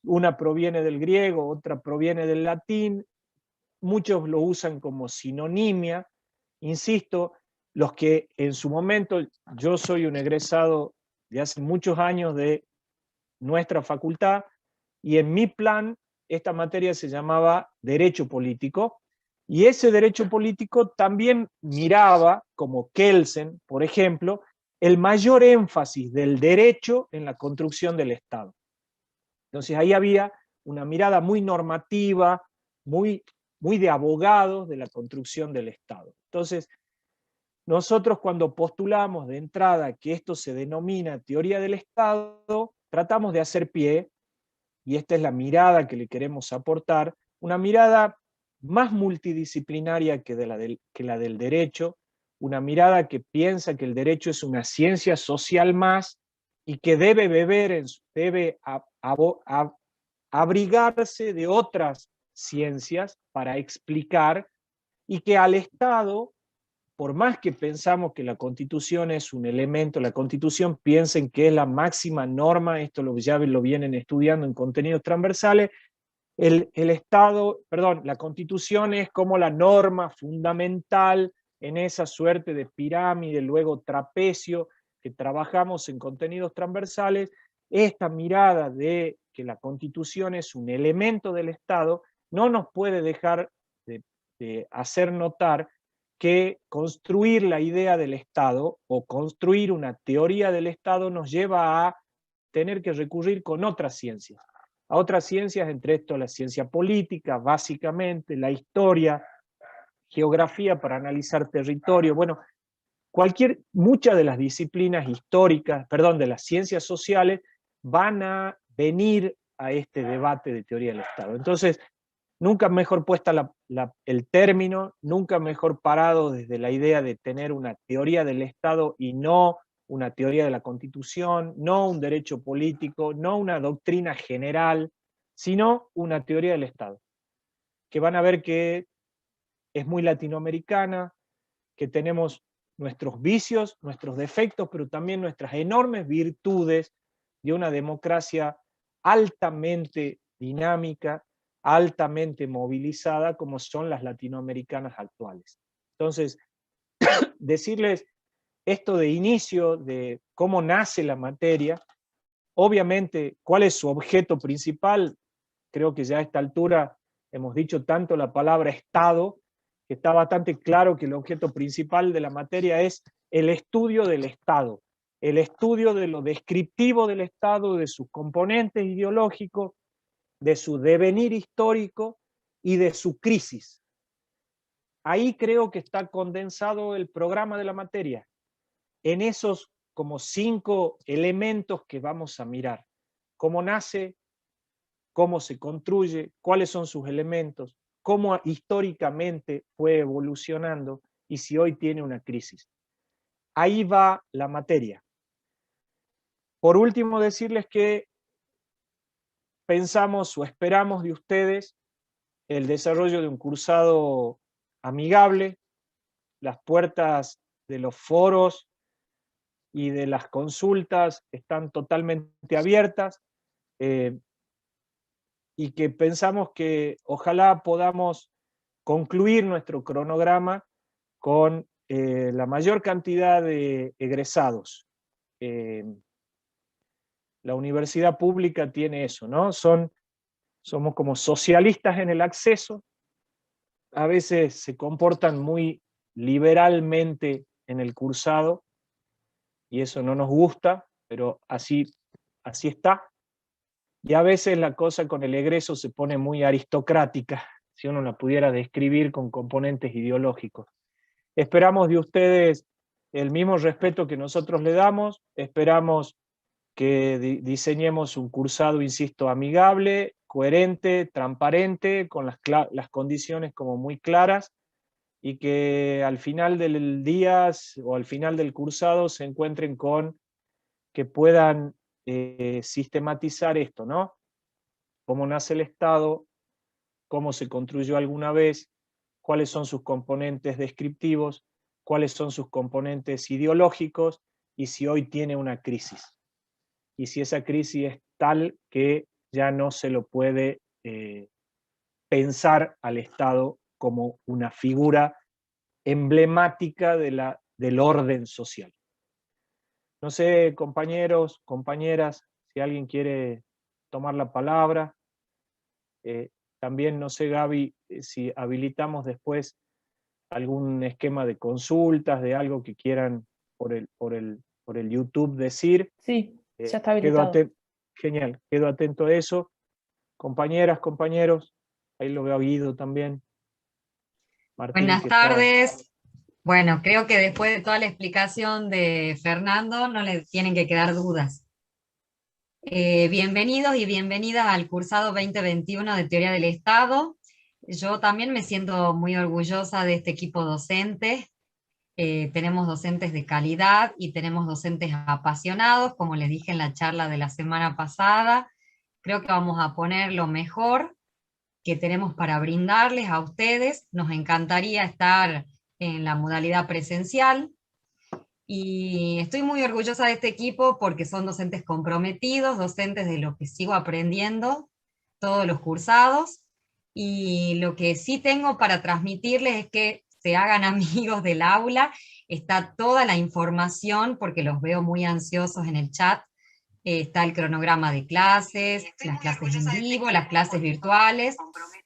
una proviene del griego, otra proviene del latín, muchos lo usan como sinonimia, insisto, los que en su momento, yo soy un egresado de hace muchos años de nuestra facultad, y en mi plan esta materia se llamaba Derecho Político, y ese derecho político también miraba, como Kelsen, por ejemplo, el mayor énfasis del derecho en la construcción del Estado. Entonces ahí había una mirada muy normativa, muy de abogados de la construcción del Estado. Entonces, nosotros cuando postulamos de entrada que esto se denomina teoría del Estado, tratamos de hacer pie, y esta es la mirada que le queremos aportar, una mirada más multidisciplinaria que la del derecho, una mirada que piensa que el derecho es una ciencia social más y que debe abrigarse de otras ciencias para explicar, y que al Estado, por más que pensamos que la Constitución es un elemento, la Constitución piensen que es la máxima norma, esto ya lo vienen estudiando en contenidos transversales, la Constitución es como la norma fundamental en esa suerte de pirámide, luego trapecio, que trabajamos en contenidos transversales. Esta mirada de que la Constitución es un elemento del Estado no nos puede dejar de hacer notar que construir la idea del Estado o construir una teoría del Estado nos lleva a tener que recurrir con otras ciencias, a otras ciencias, entre esto la ciencia política, básicamente, la historia, geografía para analizar territorio, bueno, muchas de las disciplinas históricas, perdón, de las ciencias sociales, van a venir a este debate de teoría del Estado. Entonces, nunca mejor puesta el término, nunca mejor parado desde la idea de tener una teoría del Estado y no una teoría de la Constitución, no un derecho político, no una doctrina general, sino una teoría del Estado, que van a ver que es muy latinoamericana, que tenemos nuestros vicios, nuestros defectos, pero también nuestras enormes virtudes de una democracia altamente dinámica, altamente movilizada, como son las latinoamericanas actuales. Entonces, decirles esto de inicio, de cómo nace la materia, obviamente, cuál es su objeto principal, creo que ya a esta altura hemos dicho tanto la palabra Estado, que está bastante claro que el objeto principal de la materia es el estudio del Estado, el estudio de lo descriptivo del Estado, de sus componentes ideológicos, de su devenir histórico y de su crisis. Ahí creo que está condensado el programa de la materia, en esos como 5 elementos que vamos a mirar. Cómo nace, cómo se construye, cuáles son sus elementos, cómo históricamente fue evolucionando y si hoy tiene una crisis. Ahí va la materia. Por último, decirles que pensamos o esperamos de ustedes el desarrollo de un cursado amigable, las puertas de los foros y de las consultas están totalmente abiertas, y que pensamos que ojalá podamos concluir nuestro cronograma con la mayor cantidad de egresados. La universidad pública tiene eso, ¿no? Somos como socialistas en el acceso, a veces se comportan muy liberalmente en el cursado, y eso no nos gusta, pero así está. Y a veces la cosa con el egreso se pone muy aristocrática, si uno la pudiera describir con componentes ideológicos. Esperamos de ustedes el mismo respeto que nosotros le damos, esperamos que diseñemos un cursado, insisto, amigable, coherente, transparente, con las condiciones como muy claras, y que al final del día o al final del cursado se encuentren con que puedan sistematizar esto, ¿no? Cómo nace el Estado, cómo se construyó alguna vez, cuáles son sus componentes descriptivos, cuáles son sus componentes ideológicos, y si hoy tiene una crisis. Y si esa crisis es tal que ya no se lo puede pensar al Estado como una figura emblemática del orden social. No sé, compañeros, compañeras, si alguien quiere tomar la palabra. También, no sé, Gaby, si habilitamos después algún esquema de consultas, de algo que quieran por el YouTube decir. Sí, ya está habilitado. Genial, quedo atento a eso. Compañeras, compañeros, ahí lo veo a Guido también. Martín, Buenas que está... tardes. Bueno, creo que después de toda la explicación de Fernando no le tienen que quedar dudas. Bienvenidos y bienvenidas al cursado 2021 de Teoría del Estado. Yo también me siento muy orgullosa de este equipo docente. Tenemos docentes de calidad y tenemos docentes apasionados, como les dije en la charla de la semana pasada. Creo que vamos a poner lo mejor que tenemos para brindarles a ustedes. Nos encantaría estar en la modalidad presencial y estoy muy orgullosa de este equipo porque son docentes comprometidos, docentes de lo que sigo aprendiendo, todos los cursados, y lo que sí tengo para transmitirles es que se hagan amigos del aula. Está toda la información porque los veo muy ansiosos en el chat. Está el cronograma de clases, las clases en vivo, las clases virtuales,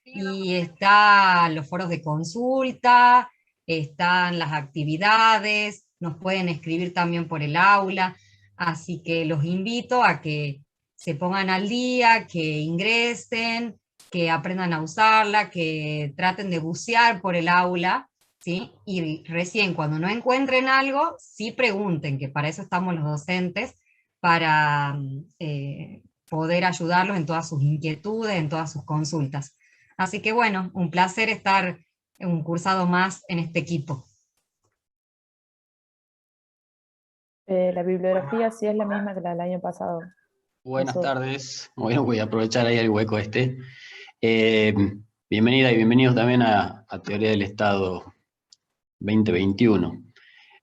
y están los foros de consulta, están las actividades, nos pueden escribir también por el aula, así que los invito a que se pongan al día, que ingresen, que aprendan a usarla, que traten de bucear por el aula, ¿sí? Y recién cuando no encuentren algo, sí pregunten, que para eso estamos los docentes, para poder ayudarlos en todas sus inquietudes, en todas sus consultas. Así que bueno, un placer estar un cursado más en este equipo. La bibliografía sí es la misma que la del año pasado. Buenas Eso. tardes. Bueno, voy a aprovechar ahí el hueco este. Bienvenida y bienvenidos también a Teoría del Estado 2021.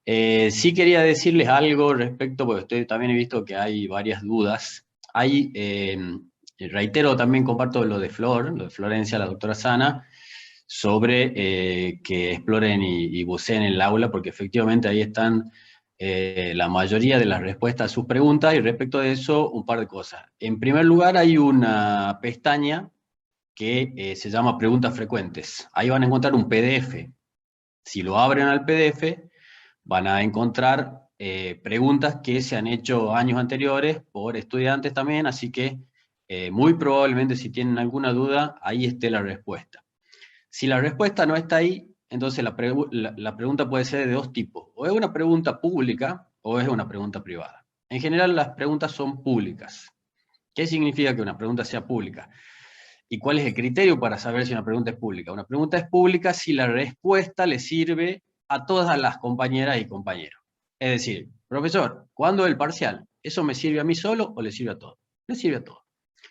Sí quería decirles algo respecto, porque también he visto que hay varias dudas. Reitero, también comparto lo de Florencia, la doctora Sana, sobre que exploren y buceen en el aula, porque efectivamente ahí están la mayoría de las respuestas a sus preguntas, y respecto de eso, un par de cosas. En primer lugar, hay una pestaña que se llama Preguntas Frecuentes. Ahí van a encontrar un PDF. Si lo abren al PDF, van a encontrar preguntas que se han hecho años anteriores por estudiantes también, así que muy probablemente si tienen alguna duda, ahí esté la respuesta. Si la respuesta no está ahí, entonces la pregunta puede ser de dos tipos. O es una pregunta pública o es una pregunta privada. En general las preguntas son públicas. ¿Qué significa que una pregunta sea pública? ¿Y cuál es el criterio para saber si una pregunta es pública? Una pregunta es pública si la respuesta le sirve a todas las compañeras y compañeros. Es decir, profesor, ¿cuándo el parcial? ¿Eso me sirve a mí solo o le sirve a todos? Le sirve a todos.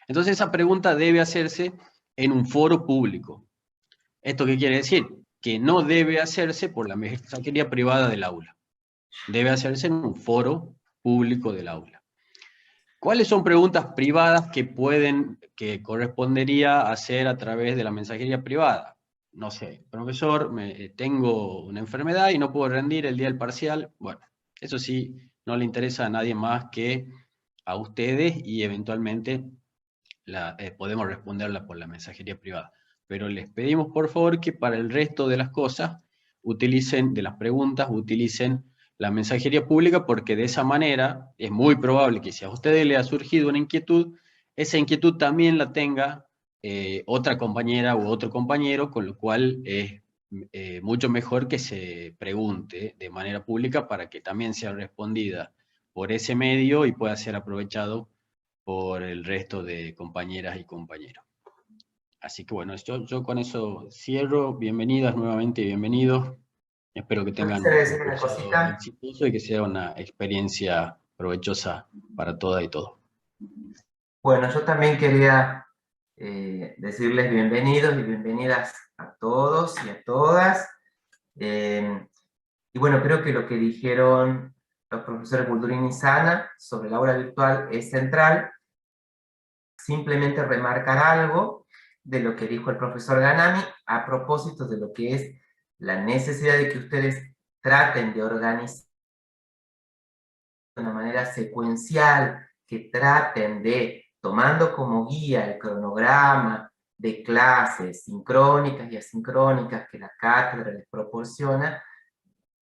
Entonces esa pregunta debe hacerse en un foro público. ¿Esto qué quiere decir? Que no debe hacerse por la mensajería privada del aula. Debe hacerse en un foro público del aula. ¿Cuáles son preguntas privadas que correspondería hacer a través de la mensajería privada? No sé, profesor, tengo una enfermedad y no puedo rendir el día del parcial. Bueno, eso sí, no le interesa a nadie más que a ustedes, y eventualmente podemos responderla por la mensajería privada. Pero les pedimos por favor que para el resto de las cosas, de las preguntas, utilicen la mensajería pública, porque de esa manera es muy probable que si a ustedes les ha surgido una inquietud, esa inquietud también la tenga otra compañera u otro compañero, con lo cual es mucho mejor que se pregunte de manera pública para que también sea respondida por ese medio y pueda ser aprovechado por el resto de compañeras y compañeros. Así que bueno, yo con eso cierro. Bienvenidas nuevamente y bienvenidos. Espero que Yo tengan quisiera un decir una curso cosita. exitoso y que sea una experiencia provechosa para todas y todos. Bueno, yo también quería decirles bienvenidos y bienvenidas a todos y a todas. Y bueno, creo que lo que dijeron los profesores Buldurini y Sana sobre el aula virtual es central. Simplemente remarcar algo de lo que dijo el profesor Ganami a propósito de lo que es la necesidad de que ustedes traten de organizar de una manera secuencial, que traten de, tomando como guía el cronograma de clases sincrónicas y asincrónicas que la cátedra les proporciona,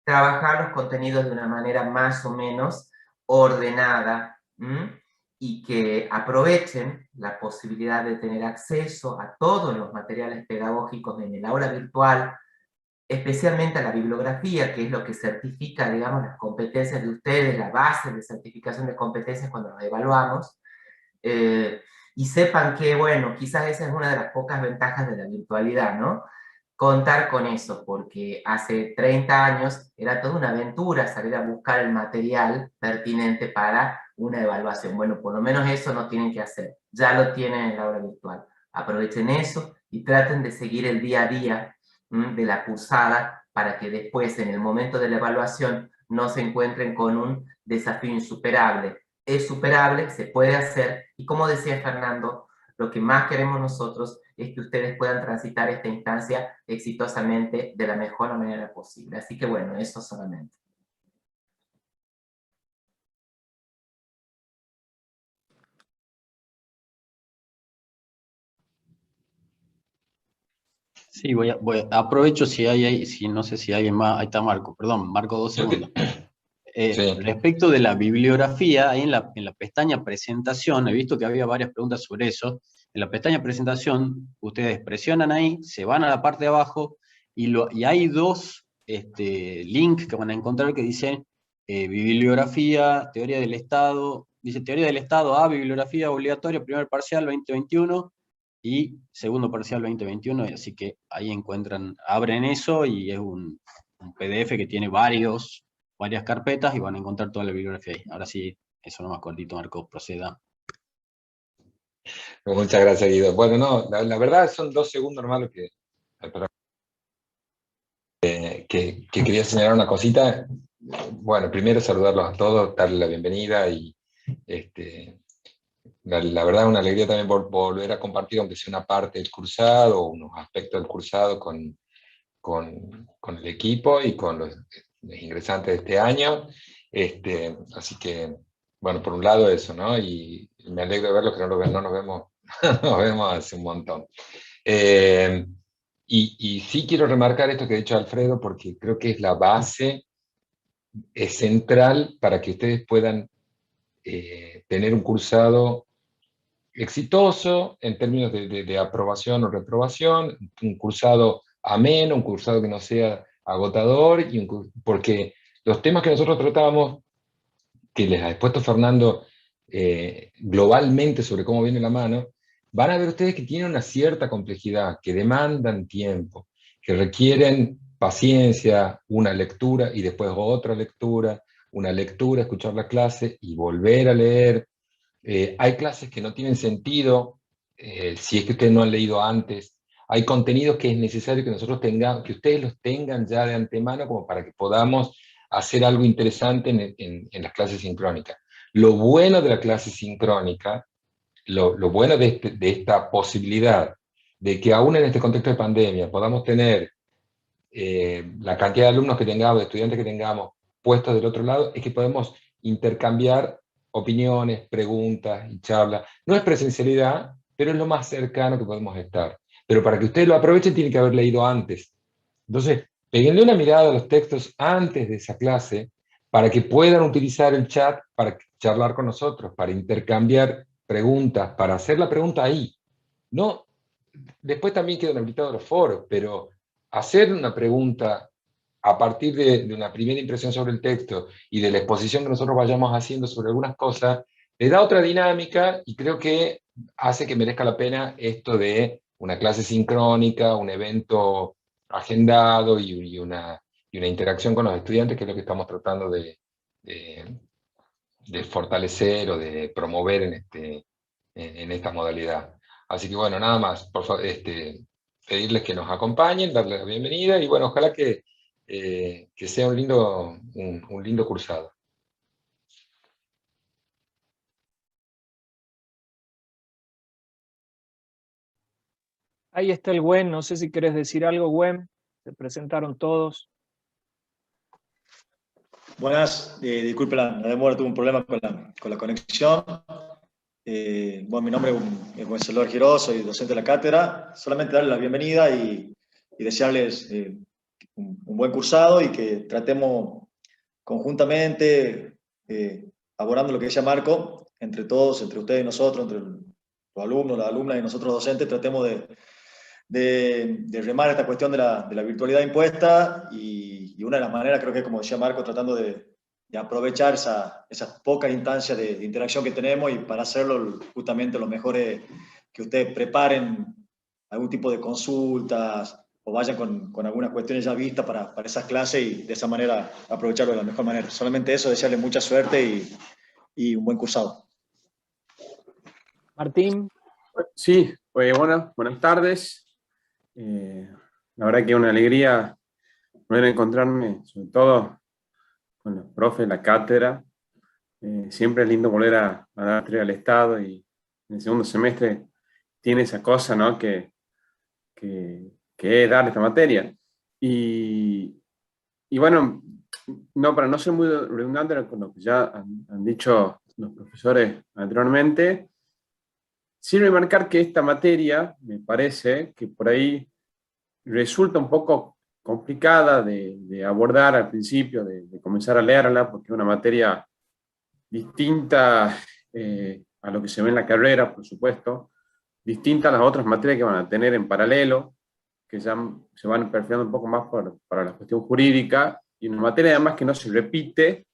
trabajar los contenidos de una manera más o menos ordenada, y que aprovechen la posibilidad de tener acceso a todos los materiales pedagógicos en el aula virtual, especialmente a la bibliografía, que es lo que certifica, digamos, las competencias de ustedes, la base de certificación de competencias cuando nos evaluamos, y sepan que, bueno, quizás esa es una de las pocas ventajas de la virtualidad, ¿no? Contar con eso, porque hace 30 años era toda una aventura salir a buscar el material pertinente para una evaluación. Bueno, por lo menos eso no tienen que hacer, ya lo tienen en la aula virtual. Aprovechen eso y traten de seguir el día a día de la cursada para que después, en el momento de la evaluación, no se encuentren con un desafío insuperable. Es superable, se puede hacer, y como decía Fernando, lo que más queremos nosotros es que ustedes puedan transitar esta instancia exitosamente de la mejor manera posible. Así que bueno, eso solamente. Sí, aprovecho si no sé si alguien más, ahí está Marco, perdón, Marco, 2 segundos. Sí. Respecto de la bibliografía, ahí en la pestaña presentación, he visto que había varias preguntas sobre eso. En la pestaña presentación, ustedes presionan ahí, se van a la parte de abajo y hay dos links que van a encontrar que dicen bibliografía, teoría del Estado, dice teoría del Estado A, bibliografía obligatoria, primer parcial 2021 y segundo parcial 2021, así que ahí abren eso y es un PDF que tiene varias carpetas y van a encontrar toda la bibliografía ahí. Ahora sí, eso nomás cortito, Marco, proceda. Muchas gracias, Guido. Bueno, no, la verdad son 2 segundos nomás lo que quería señalar una cosita. Bueno, primero saludarlos a todos, darles la bienvenida y la verdad una alegría también volver a compartir, aunque sea una parte del cursado, unos aspectos del cursado con el equipo y con los ingresantes de este año. Así que, bueno, por un lado eso, ¿no? Y me alegro de verlos, que no nos vemos, nos vemos hace un montón. Y sí quiero remarcar esto que ha dicho Alfredo, porque creo que es la base, es central para que ustedes puedan tener un cursado exitoso en términos de aprobación o reprobación, un cursado ameno, un cursado que no sea agotador, porque los temas que nosotros tratamos, que les ha expuesto Fernando globalmente sobre cómo viene la mano, van a ver ustedes que tienen una cierta complejidad, que demandan tiempo, que requieren paciencia, una lectura y después otra lectura, una lectura, escuchar la clase y volver a leer. Hay clases que no tienen sentido, si es que ustedes no han leído antes. Hay contenidos que es necesario que nosotros tengamos, que ustedes los tengan ya de antemano como para que podamos hacer algo interesante en las clases sincrónicas. Lo bueno de la clase sincrónica, lo bueno de esta posibilidad de que aún en este contexto de pandemia podamos tener la cantidad de alumnos que tengamos, de estudiantes que tengamos puestos del otro lado, es que podemos intercambiar opiniones, preguntas y charlas. No es presencialidad, pero es lo más cercano que podemos estar. Pero para que ustedes lo aprovechen, tienen que haber leído antes. Entonces, peguenle una mirada a los textos antes de esa clase, para que puedan utilizar el chat para charlar con nosotros, para intercambiar preguntas, para hacer la pregunta ahí. No, después también quedan habilitados los foros, pero hacer una pregunta a partir de una primera impresión sobre el texto y de la exposición que nosotros vayamos haciendo sobre algunas cosas, le da otra dinámica y creo que hace que merezca la pena esto de una clase sincrónica, un evento agendado y una interacción con los estudiantes, que es lo que estamos tratando de fortalecer o de promover en esta modalidad. Así que bueno, nada más, por favor, pedirles que nos acompañen, darles la bienvenida y bueno, ojalá que sea un lindo cursado. Ahí está el Gwen, no sé si querés decir algo, Gwen. Se presentaron todos. Buenas, disculpe la demora, tuve un problema con la conexión. Bueno, mi nombre es Gonzalo Giró, soy docente de la cátedra. Solamente darles la bienvenida y desearles un buen cursado y que tratemos conjuntamente, abordando lo que decía Marco, entre todos, entre ustedes y nosotros, entre los alumnos, las alumnas y nosotros docentes, tratemos de remar esta cuestión de la virtualidad impuesta y una de las maneras, creo que como decía Marco, tratando de aprovechar esas pocas instancias de interacción que tenemos y para hacerlo justamente lo mejor es que ustedes preparen algún tipo de consultas o vayan con algunas cuestiones ya vistas para esas clases y de esa manera aprovecharlo de la mejor manera. Solamente eso, desearles mucha suerte y un buen cursado. Martín. Sí, buenas tardes. La verdad que es una alegría volver a encontrarme, sobre todo con los profes de la cátedra. Siempre es lindo volver a dar entrega al Estado y en el segundo semestre tiene esa cosa, ¿no? que es dar esta materia. Y bueno, no, para no ser muy redundante con lo que ya han dicho los profesores anteriormente, sirve marcar que esta materia, me parece, que por ahí resulta un poco complicada de abordar al principio, de comenzar a leerla, porque es una materia distinta a lo que se ve en la carrera, por supuesto, distinta a las otras materias que van a tener en paralelo, que ya se van perfilando un poco más para la cuestión jurídica, y una materia además que no se repite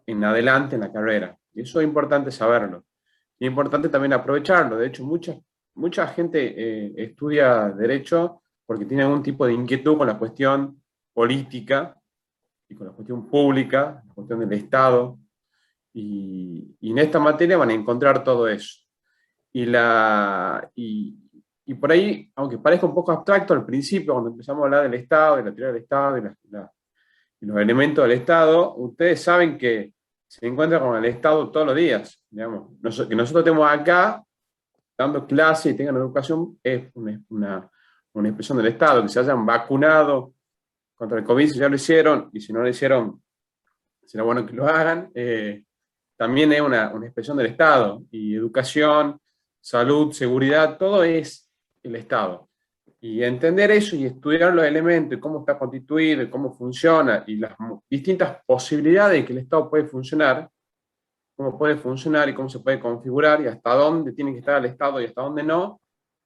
en adelante en la carrera. Y eso es importante saberlo. Y es importante también aprovecharlo. De hecho, mucha gente estudia Derecho porque tiene algún tipo de inquietud con la cuestión política y con la cuestión pública, la cuestión del Estado. Y en esta materia van a encontrar todo eso. Y por ahí, aunque parezca un poco abstracto al principio, cuando empezamos a hablar del Estado, de la teoría del Estado, y los elementos del Estado, ustedes saben que se encuentra con el Estado todos los días. Digamos. Que nosotros estemos acá dando clase y tengan educación es una expresión del Estado. Que se hayan vacunado contra el COVID, si ya lo hicieron, y si no lo hicieron, será bueno que lo hagan. También es una expresión del Estado. Y educación, salud, seguridad, todo es el Estado. Y entender eso y estudiar los elementos, y cómo está constituido, y cómo funciona, y las distintas posibilidades que el Estado puede funcionar, cómo puede funcionar y cómo se puede configurar, y hasta dónde tiene que estar el Estado y hasta dónde no,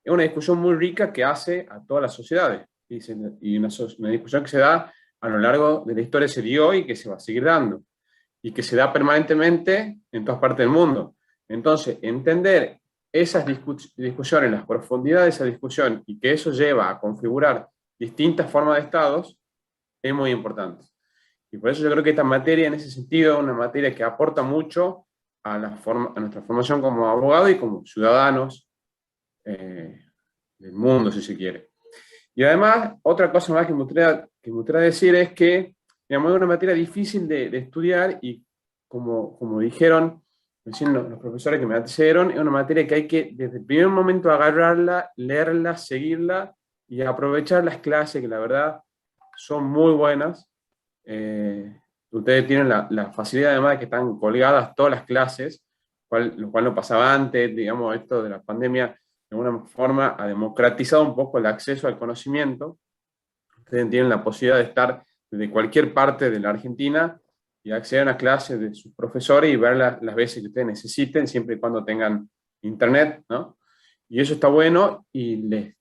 es una discusión muy rica que hace a todas las sociedades. Y una discusión que se da a lo largo de la historia, se dio y que se va a seguir dando. Y que se da permanentemente en todas partes del mundo. Entonces, entender esas discusiones, las profundidades de esa discusión y que eso lleva a configurar distintas formas de estados, es muy importante. Y por eso yo creo que esta materia, en ese sentido, es una materia que aporta mucho a nuestra formación como abogados y como ciudadanos del mundo, si se quiere. Y además, otra cosa más que me gustaría decir es que, digamos, es una materia difícil de estudiar y, como dijeron recién los profesores que me antecedieron, es una materia que hay que, desde el primer momento, agarrarla, leerla, seguirla y aprovechar las clases, que la verdad son muy buenas. Ustedes tienen la facilidad, además, de que están colgadas todas las clases, lo cual no pasaba antes. Digamos, esto de la pandemia, de alguna forma, ha democratizado un poco el acceso al conocimiento. Ustedes tienen la posibilidad de estar desde cualquier parte de la Argentina y acceder a las clases de sus profesores y ver las veces que ustedes necesiten, siempre y cuando tengan internet, ¿no? Y eso está bueno, y les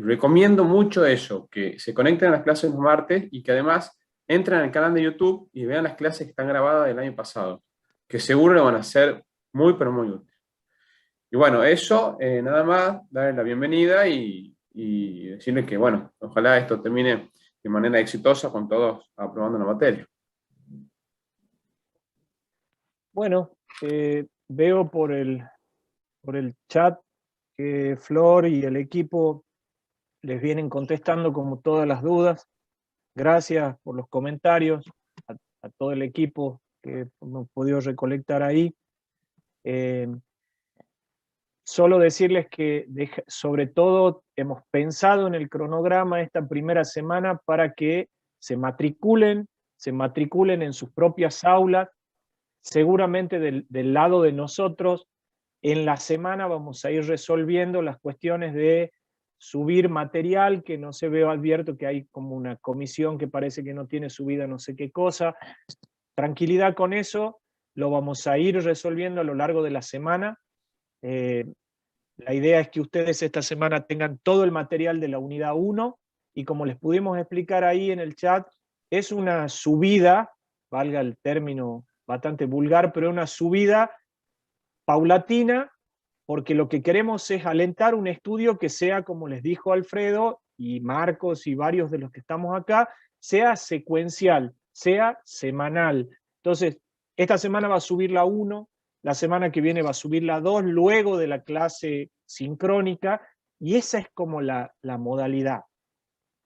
recomiendo mucho eso, que se conecten a las clases los martes y que además entren al canal de YouTube y vean las clases que están grabadas del año pasado, que seguro le van a ser muy, pero muy útiles. Y bueno, eso, nada más, darles la bienvenida y decirles que, bueno, ojalá esto termine de manera exitosa con todos aprobando la materia. Bueno, veo por el chat que Flor y el equipo les vienen contestando como todas las dudas. Gracias por los comentarios a todo el equipo que hemos podido recolectar ahí. Solo decirles que sobre todo hemos pensado en el cronograma esta primera semana para que se matriculen en sus propias aulas. Seguramente del lado de nosotros, en la semana vamos a ir resolviendo las cuestiones de subir material, que no se ve, advierto que hay como una comisión que parece que no tiene subida no sé qué cosa. Tranquilidad con eso, lo vamos a ir resolviendo a lo largo de la semana. La idea es que ustedes esta semana tengan todo el material de la unidad 1, y como les pudimos explicar ahí en el chat, es una subida, valga el término bastante vulgar, pero una subida paulatina, porque lo que queremos es alentar un estudio que sea, como les dijo Alfredo y Marcos y varios de los que estamos acá, sea secuencial, sea semanal. Entonces, esta semana va a subir la 1, la semana que viene va a subir la 2, luego de la clase sincrónica, y esa es como la modalidad.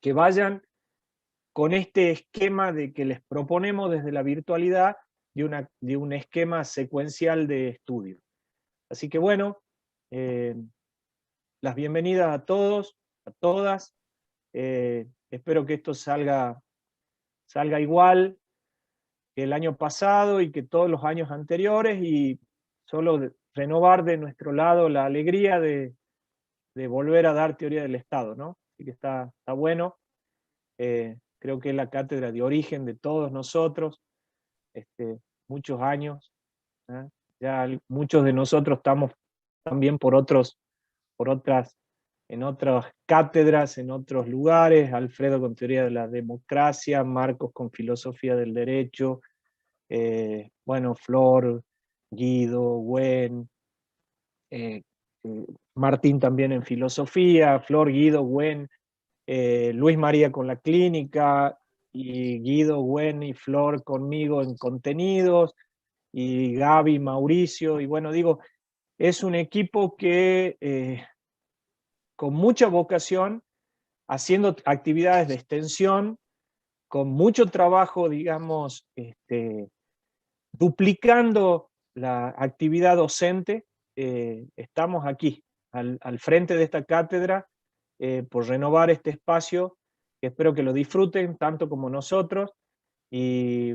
Que vayan con este esquema de que les proponemos desde la virtualidad de un esquema secuencial de estudio. Así que bueno, las bienvenidas a todos, a todas. Espero que esto salga igual que el año pasado y que todos los años anteriores, y solo renovar de nuestro lado la alegría de volver a dar teoría del Estado, ¿no? Así que está bueno. Creo que es la cátedra de origen de todos nosotros, muchos años. Ya muchos de nosotros estamos también en otras cátedras, en otros lugares. Alfredo con teoría de la democracia, Marcos con filosofía del derecho, bueno, Flor, Guido, Gwen, Martín también en filosofía, Flor, Guido, Gwen, Luis María con la clínica, y Guido, Gwen y Flor conmigo en contenidos, y Gaby, Mauricio, y bueno, digo, es un equipo que con mucha vocación, haciendo actividades de extensión, con mucho trabajo, digamos, duplicando la actividad docente. Estamos aquí, al frente de esta cátedra, por renovar este espacio, que espero que lo disfruten tanto como nosotros, y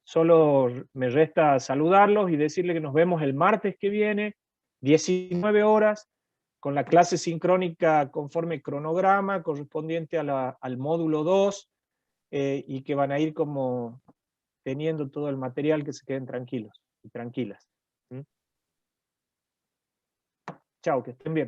solo me resta saludarlos y decirles que nos vemos el martes que viene, 19 horas, con la clase sincrónica conforme cronograma, correspondiente al módulo 2, y que van a ir como teniendo todo el material, que se queden tranquilos y tranquilas. Chao, que estén bien.